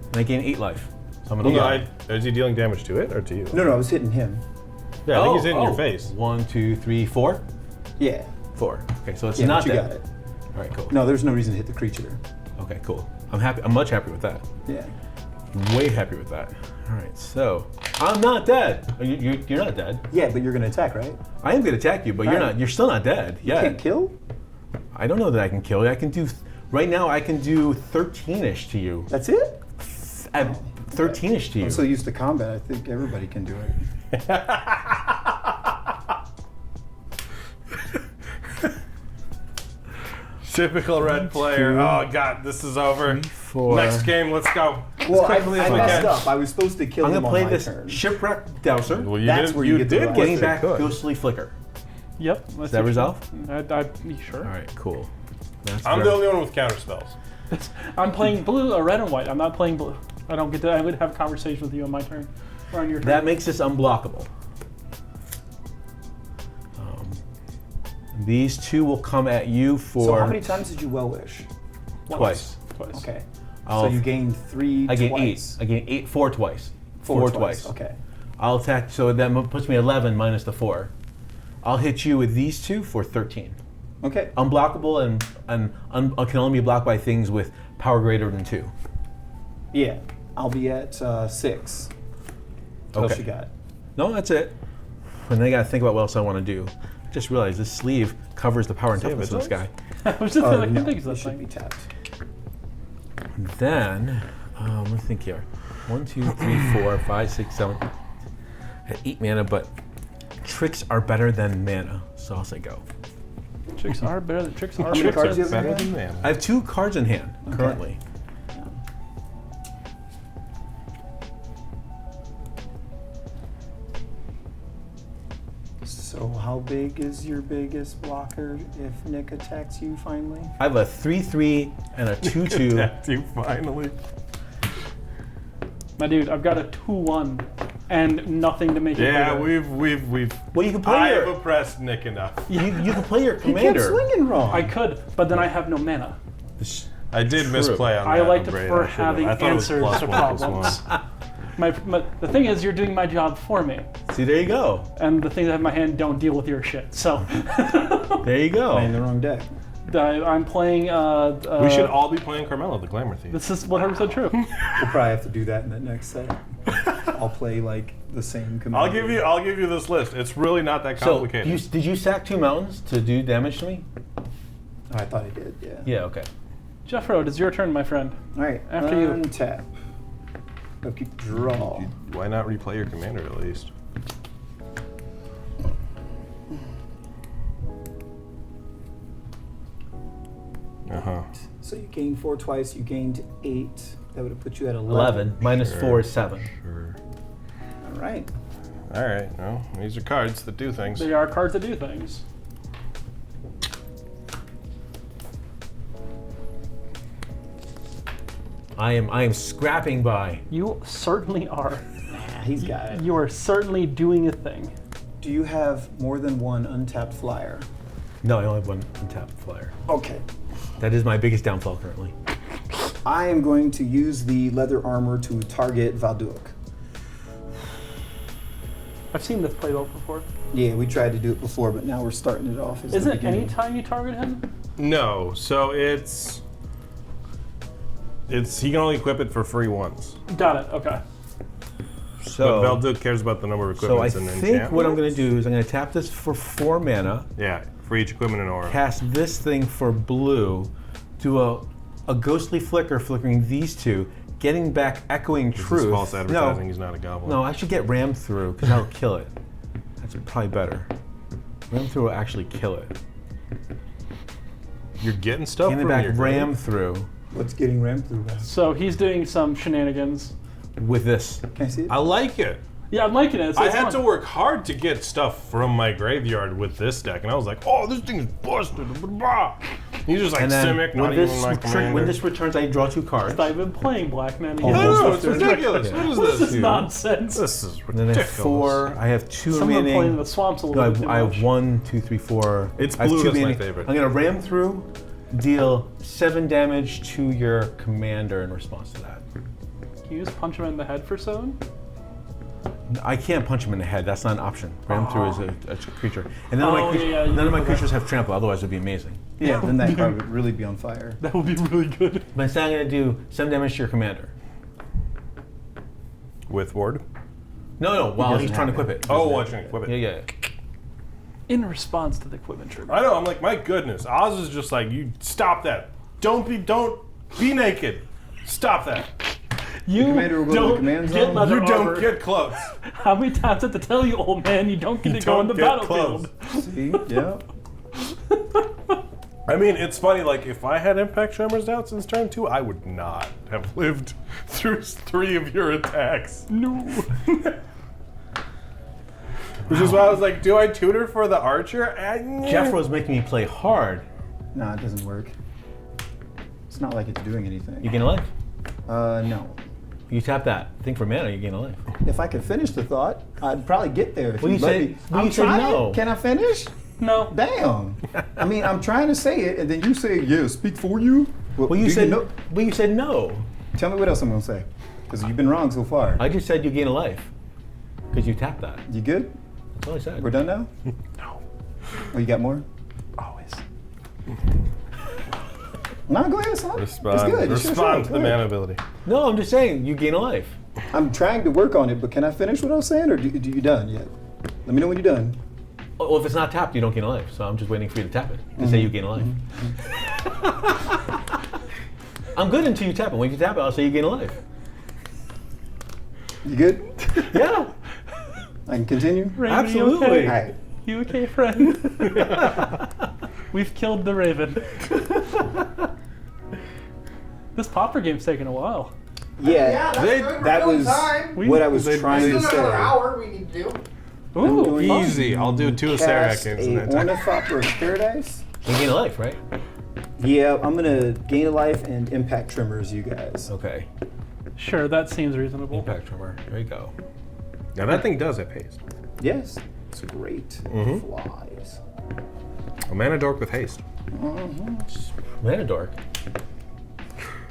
and I gain 8 life. So I'm Well, going no, to is he dealing damage to it or to you? No, I was hitting him. Yeah, I think he's in your face. 1, 2, 3, 4. Yeah. 4. Okay, so it's Yeah, not but you dead. got it. All right, cool. No, there's no reason to hit the creature. Okay, cool. I'm happy. I'm much happier with that. Yeah. Way happy with that. All right, so I'm not dead. You're not dead. Yeah, but you're gonna attack, right? I am going to attack you, but you're Alright. not. You're still not dead. You Yeah. can't kill? I don't know that I can kill you. I can do. Right now, I can do 13ish to you. That's it? At 13ish to you. I'm so used to combat, I think everybody can do it. Typical red player. Oh god, this is over. 4. Next game, let's go. Well, I quickly as we messed can. up. I was supposed to kill I'm him going to on play my this turn. shipwreck dowser. Well, you That's did, where you get the did right. Getting get back good. ghostly flicker. Yep. Does that resolve? Sure. All right, cool. That's I'm the very- only one with counter spells. I'm playing blue, red and white. I'm not playing blue. I don't get to. I would have a conversation with you on my turn, or on your turn. That makes this unblockable. These two will come at you for So how many times did you well wish? twice. Twice. Okay. I'll- So you gained 3 I gain twice. 8. I gain 8. 4 twice. 4 twice. Okay. I'll attack. So that puts me 11 minus the 4. I'll hit you with these two for 13. Okay. Unblockable and can only be blocked by things with power greater than 2. Yeah. I'll be at 6. What else Okay. you got? No, that's it. And then I got to think about what else I want to do. I just realized this sleeve covers the power and Does he have toughness of this guy. I was just like, no, who thinks it that should be thing? tapped. Then, let me think here. 1, 2, 3, 4, 5, 6, 7. I had 8 mana, but tricks are better than mana, so I'll say go. Tricks are better than tricks are. How many Tricks cards do are you have in Better hand? than man. I have 2 cards in hand currently. So how big is your biggest blocker if Nick attacks you finally? I have a 3/3 and a 2/2. Attacked you finally. My dude, I've got a 2/1 and nothing to make it Yeah, bigger. we've. Well, you can play I your have oppressed Nick enough. you can play your He kept commander. swinging wrong. I could, but then I have no mana. I did True. misplay on that. I like to Brady. prefer I should've. having I thought it was answers plus to one, plus problems. one. The thing is, you're doing my job for me, See, there you go. and the things I have in my hand don't deal with your shit. So There you Playing go. the wrong deck. I'm playing. We should all be playing Carmella, the Glamour Thief. This is 100% true. We'll probably have to do that in the next set. I'll play like the same commander. I'll give you this list. It's really not that So, complicated. did you sack 2 mountains to do damage to me? Oh, I thought I did, yeah. Yeah, okay. Jeff Road, it's your turn, my friend. All right, After you. untap. Okay, draw. Why not replay your commander at least? So you gained 4 twice, you gained 8. That would have put you at 11 minus Sure. 4 is 7. Sure. All right. All right. Well, these are cards that do things. They are cards that do things. I am scrapping by. You certainly are. Yeah, he's got it. You are certainly doing a thing. Do you have more than one untapped flyer? No, I only have 1 untapped flyer. Okay. That is my biggest downfall currently. I am going to use the leather armor to target Valduk. I've seen this played out before. Yeah, we tried to do it before, but now we're starting it off as Is the it beginning. any time you target him? No. So it's he can only equip it for free once. Got it. Okay. So, But Valduk cares about the number of so I equipments and think what I'm going enchantments. to do is I'm going to tap this for 4 mana, Yeah, for each equipment and aura. cast this thing for blue, do a ghostly flicker flickering these 2, getting back echoing This is truth. false advertising. No, He's not a goblin. no, I should get rammed through because that'll kill it. That's probably better. Ram through will actually kill it. You're getting stuff Getting from it back your ram through What's getting rammed through that? So he's doing some shenanigans. with this. Can I see it? I like it. Yeah, I'm liking it. It's, I it's had fun. to work hard to get stuff from my graveyard with this deck, and I was like, "Oh, this thing is busted." Blah, blah. He's just like And then Simic, not when even my this, commander. when this returns, I draw 2 cards. I've been playing Black Man. Oh, no, no, it's This is ridiculous. ridiculous. What is This is this? nonsense. This is And then I ridiculous. have 4. I have 2 Some of them playing remaining. the swamps a No, little bit too I much. have 1, 2, 3, 4. It's I have blue, 2 that's my remaining. favorite. I'm gonna ram through, deal 7 damage to your commander in response to that. Can you just punch him in the head for 7? I can't punch him in the head. That's not an option. Ram through is a creature, and none Oh, of my, creatures, yeah, you none of my can- creatures have trample. Otherwise, it'd be amazing. Yeah, then that card would really be on fire. That would be really good. But instead, I'm gonna do 7 damage to your commander. With ward? No, while doesn't he's trying to have equip it. Oh, watching equip it. Yeah. In response to the equipment trigger. I know. I'm like, my goodness. Oz is just like, you stop that. Don't be naked. Stop that. You commander will go to the don't command get zone. leather You don't armor. get close. How many times I have to tell you, old man, you don't get to go on the Don't get battlefield. See? Yeah. I mean, it's funny, like, if I had impact tremors down since turn 2, I would not have lived through 3 of your attacks. No. Which is why I was like, do I tutor for the archer? Jeffro's making me play hard. No, it doesn't work. It's not like it's doing anything. You gain a life. No. You tap that. Think for mana, you gain a life. If I could finish the thought, I'd probably get there. If Well, you let said- me. well, I'm you said trying. no. Can I finish? No. Damn. I mean, I'm trying to say it, and then you say, "Yeah, speak for you." Well, you do said know? Well, you said no. Tell me what else I'm gonna say, because you've been wrong so far. I just said you gain a life because you tapped that. You good? That's all I said. We're done now? No. Oh, you got more? Always. No, go ahead, son. Respond, It's good. It's your respond show. to the Go ahead. mana ability. No, I'm just saying you gain a life. I'm trying to work on it, but can I finish what I was saying, or do you done yet? Let me know when you're done. Well, if it's not tapped, you don't gain a life. So I'm just waiting for you to tap it to say you gain a life. I'm good until you tap it. When you tap it, I'll say you gain a life. You good? Yeah, I can continue? Raven, absolutely. All right. You okay, friend? We've killed the Raven. This pauper game's taking a while. Yeah, that's They- good. We're That killing was time. what I was trying Still to got another say. hour we need to do. Ooh, doing fun. Easy. I'll do 2 Cast Saracens a in that time. Ornithopter of Paradise. You gain a life, right? Yeah, I'm gonna gain a life and impact tremors, you guys. Okay. Sure, that seems reasonable. Impact tremor. There you go. Now that thing does have haste. Yes, it's great. Mm-hmm. Flies. A mana dork with haste. Mana dork.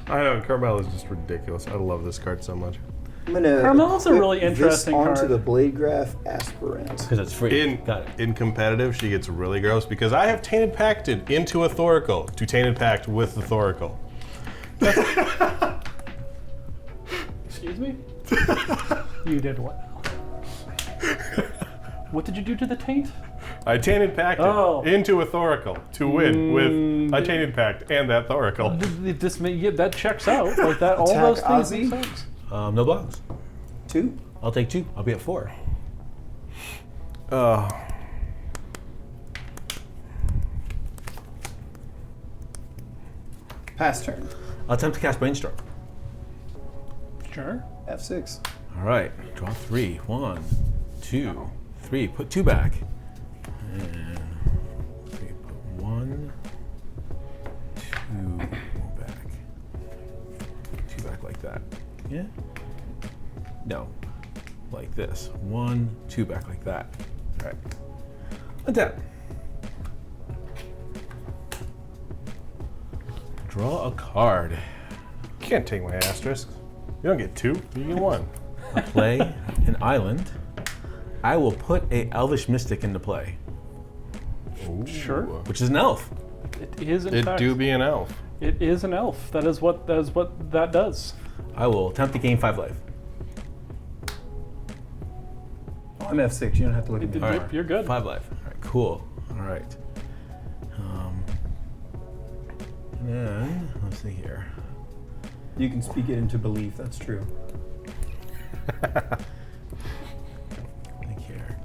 I know, Carmel is just ridiculous. I love this card so much. I'm gonna Carmel's a equip really interesting this onto card. the Blade Graph Aspirant. Because it's free. Got it. In competitive, she gets really gross because I have Tainted Pacted into a Thoracle to Tainted Pact with the Thoracle. Excuse me? You did what now? What did you do to the taint? I Tainted Pacted Oh. into a Thoracle to win with a Tainted Pact and that Thoracle. That checks out. Like that, all Attack those things Ozzy? make sense. No blocks. 2. I'll take 2. I'll be at 4. Pass turn. I'll attempt to cast Brainstorm. Sure. F6. All right. Draw 3. 1, 2, 3. Put 2 back. And 3. Put 1, 2. Move back. 2 back like that. Yeah. No. Like this. 1, 2 back like that. All right. Untap. Draw a card. You can't take my asterisks. You don't get 2, you get 1. I play an island. I will put a Elvish Mystic into play, Sure. which is an elf. It is in It fact. do be an elf. It is an elf. That is what that does. I will attempt to gain 5 life. Oh, I'm F6. You don't have to look at me. All You're good. 5 life. All right, cool. All right. And then, let's see here. You can speak it into belief. That's true. Think here.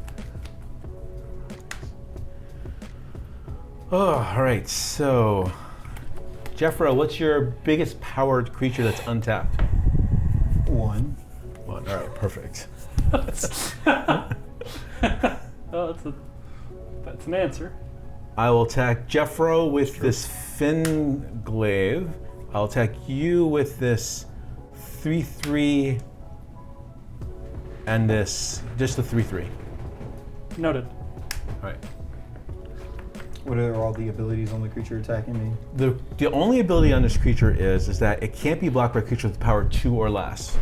Oh, all right. So, Jeffro, what's your biggest powered creature that's untapped? 1. 1. All right, perfect. Oh, that's an answer. I will attack Jeffro with this Fin Glaive. I'll attack you with this 3/3 and this, just the 3/3. Noted. All right. What are all the abilities on the creature attacking me? The only ability on this creature is that it can't be blocked by a creature with power 2 or less.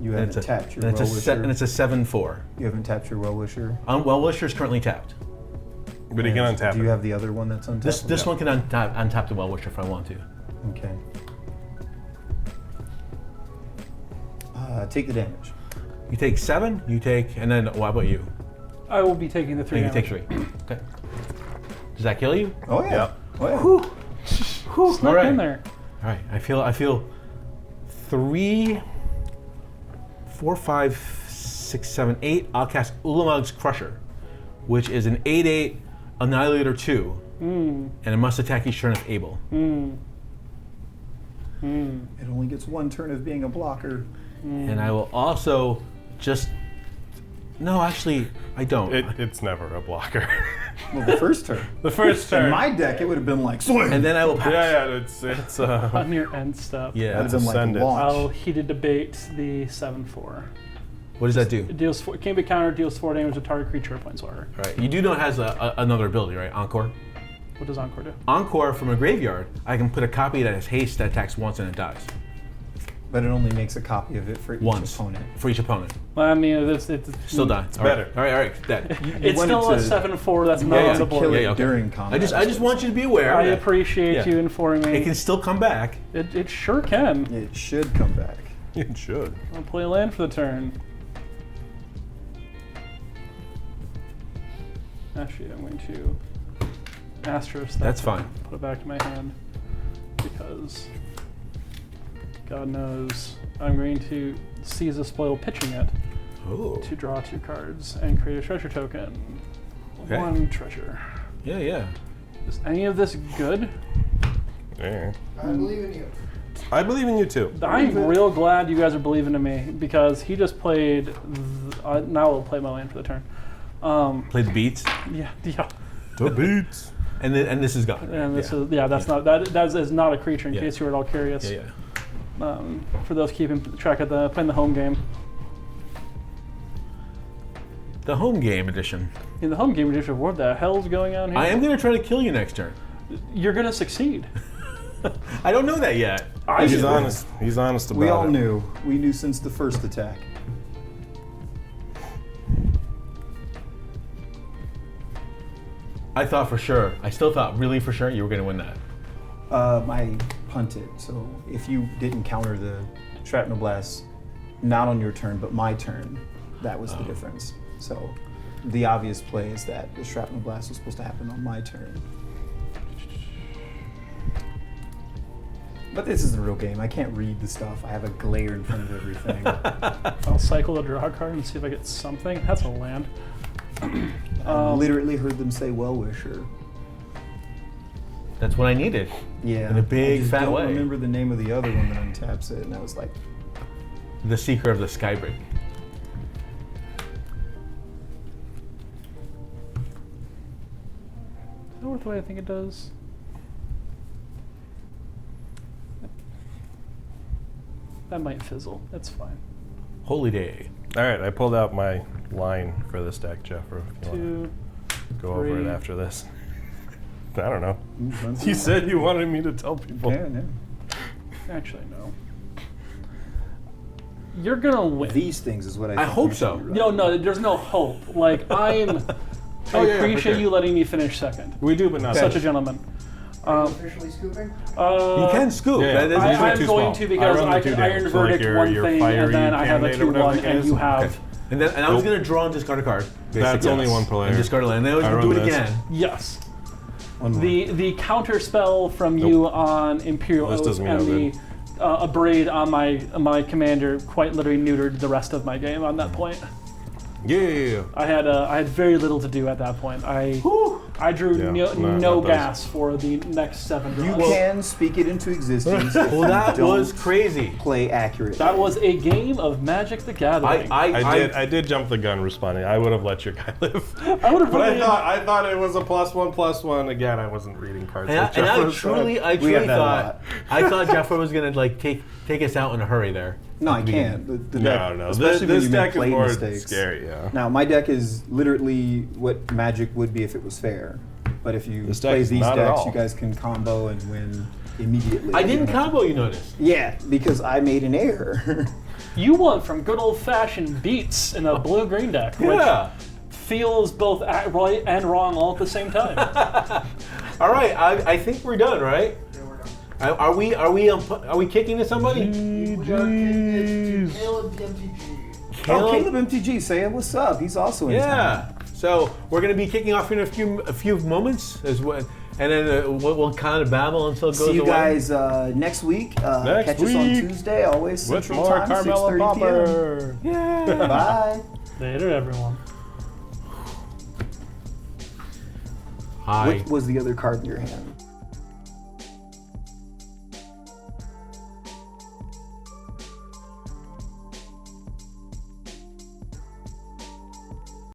You And haven't tapped your and Well-Wisher. it's a 7/4. You haven't tapped your Well-Wisher. Well-Wisher is currently tapped. But he can And untap Do you it. have the other one that's untapped? This one can untap the Well-Wisher if I want to. Okay. Take the damage. You take 7. You take, and then what about you? I will be taking the 3 You damage. take 3. Okay. Does that kill you? Oh yeah. Yep. Oh, yeah. Whew. Snuck All right. in there. All right. I feel 3, 4, 5, 6, 7, 8. I'll cast Ulamog's Crusher, which is an 8/8 Annihilator 2, and it must attack each turn if able. It only gets 1 turn of being a blocker. And I will also just. No, actually, I don't. It's never a blocker. Well, the first turn. The first turn. In my deck, it would have been like swing. And then I will pass. yeah, it's On your end step. Yeah. That'd it's have been like ascendant. launch. I'll heated debate the 7/4. What does that do? It deals can't be countered, deals 4 damage to target creature or planeswalker. All right. You do know it has another ability, right? Encore. What does Encore do? Encore from a graveyard. I can put a copy that has haste that attacks once and it dies. But it only makes a copy of it for each Once. opponent. For each opponent. Well, I mean, it's Still die. It's better. All right. Dead. It's wanted still a to- 7/4 that's not Yeah, on the to board. kill it okay. during combat. I just want you to be aware. I that appreciate Yeah. you informing me. It can still come back. It sure can. It should come back. It should. I'll play a land for the turn. Actually, I'm going to Astros. That's fine. Put it back to my hand because God knows I'm going to seize a spoil pitching it Oh. to draw 2 cards and create a treasure token. Okay. 1 treasure. Yeah. Is any of this good? Yeah. I believe in you. I believe in you too. I'm real glad you guys are believing in me because he just played. Now I'll play my land for the turn. Play the beats. Yeah. The beats. And this is gone. And this yeah. is that's not that is not a creature in Yeah. case you were at all curious. Yeah. For those keeping track of playing the home game. The home game edition. In the home game edition, what the hell's going on here? I am going to try to kill you next turn. You're gonna succeed. I don't know that yet. He's honest. He's honest about it. We all knew. We knew since the first attack. I thought for sure. I still thought really for sure you were going to win that. I punted, so if you didn't counter the shrapnel blast, not on your turn, but my turn, that was the difference. So the obvious play is that the shrapnel blast was supposed to happen on my turn. But this is the real game. I can't read the stuff. I have a glare in front of everything. I'll cycle a draw card and see if I get something. That's a land. I literally heard them say well-wisher. That's what I needed. Yeah. In a big, I just fat don't way. remember the name of the other one that untaps it, and I was like, The Seeker of the Skybreak. Does that work the way I think it does? That might fizzle. That's fine. Holy day. All right, I pulled out my line for this deck, Jeff. If you want 2. to go over it 3. after this. I don't know. run You through said you wanted me to tell people. yeah. Actually, no. You're gonna win. These things is what I I think hope you so. should be No, running. there's no hope. Like I Oh, yeah, for appreciate sure. you letting me finish second. We do, but not Such a this. gentleman. Are you officially scooping? You can scoop. Yeah, That is these are I'm too going small. to because I run I the can 2 iron damage, so like verdict one your thing and fiery then I have a candidate or whatever 2/1 it and is. you have Okay. And I was Nope. going to draw and discard a card. That's basically. only one player. And discard a land. And then I was I going to do run it this. again. yes. One more. The counter spell from you on Imperial This Oath does me and no the good. abrade on my commander quite literally neutered the rest of my game on that point. Yeah. I had very little to do at that point. I drew Yeah, no not those. gas for the next 7 You draws. can speak it into existence. if Well, that you was don't crazy. play accurate. That was a game of Magic the Gathering. I did jump the gun responding. I would have let your guy live. I would have But really I thought it was a +1/+1. Again, I wasn't reading cards. And like I Jeff was truly We have that a thought, lot. I thought Jeffrey was going to like take us out in a hurry there. No, I can't. The deck, No. especially This when you make deck is play more mistakes. scary, yeah. Now, my deck is literally what Magic would be if it was fair. But if you This deck play is these not at decks, all. you guys can combo and win immediately. I didn't You don't have combo, you noticed. to- Yeah, because I made an error. You won from good old fashioned beats in a blue green deck, which Yeah. feels both right and wrong all at the same time. All right, I think we're done, right? Yeah, we're done. Are we kicking to somebody? We are kicking it to Caleb the MTG. Oh, Caleb MTG saying what's up. He's also in town. Yeah. So we're going to be kicking off in a few moments as well, and then we'll kind of babble until it goes See you away. guys next week. Catch us on Tuesday, always With Central more Time, Carmella 6:30 pauper. Yeah. p.m. Bye. Later, everyone. Hi. What was the other card in your hand?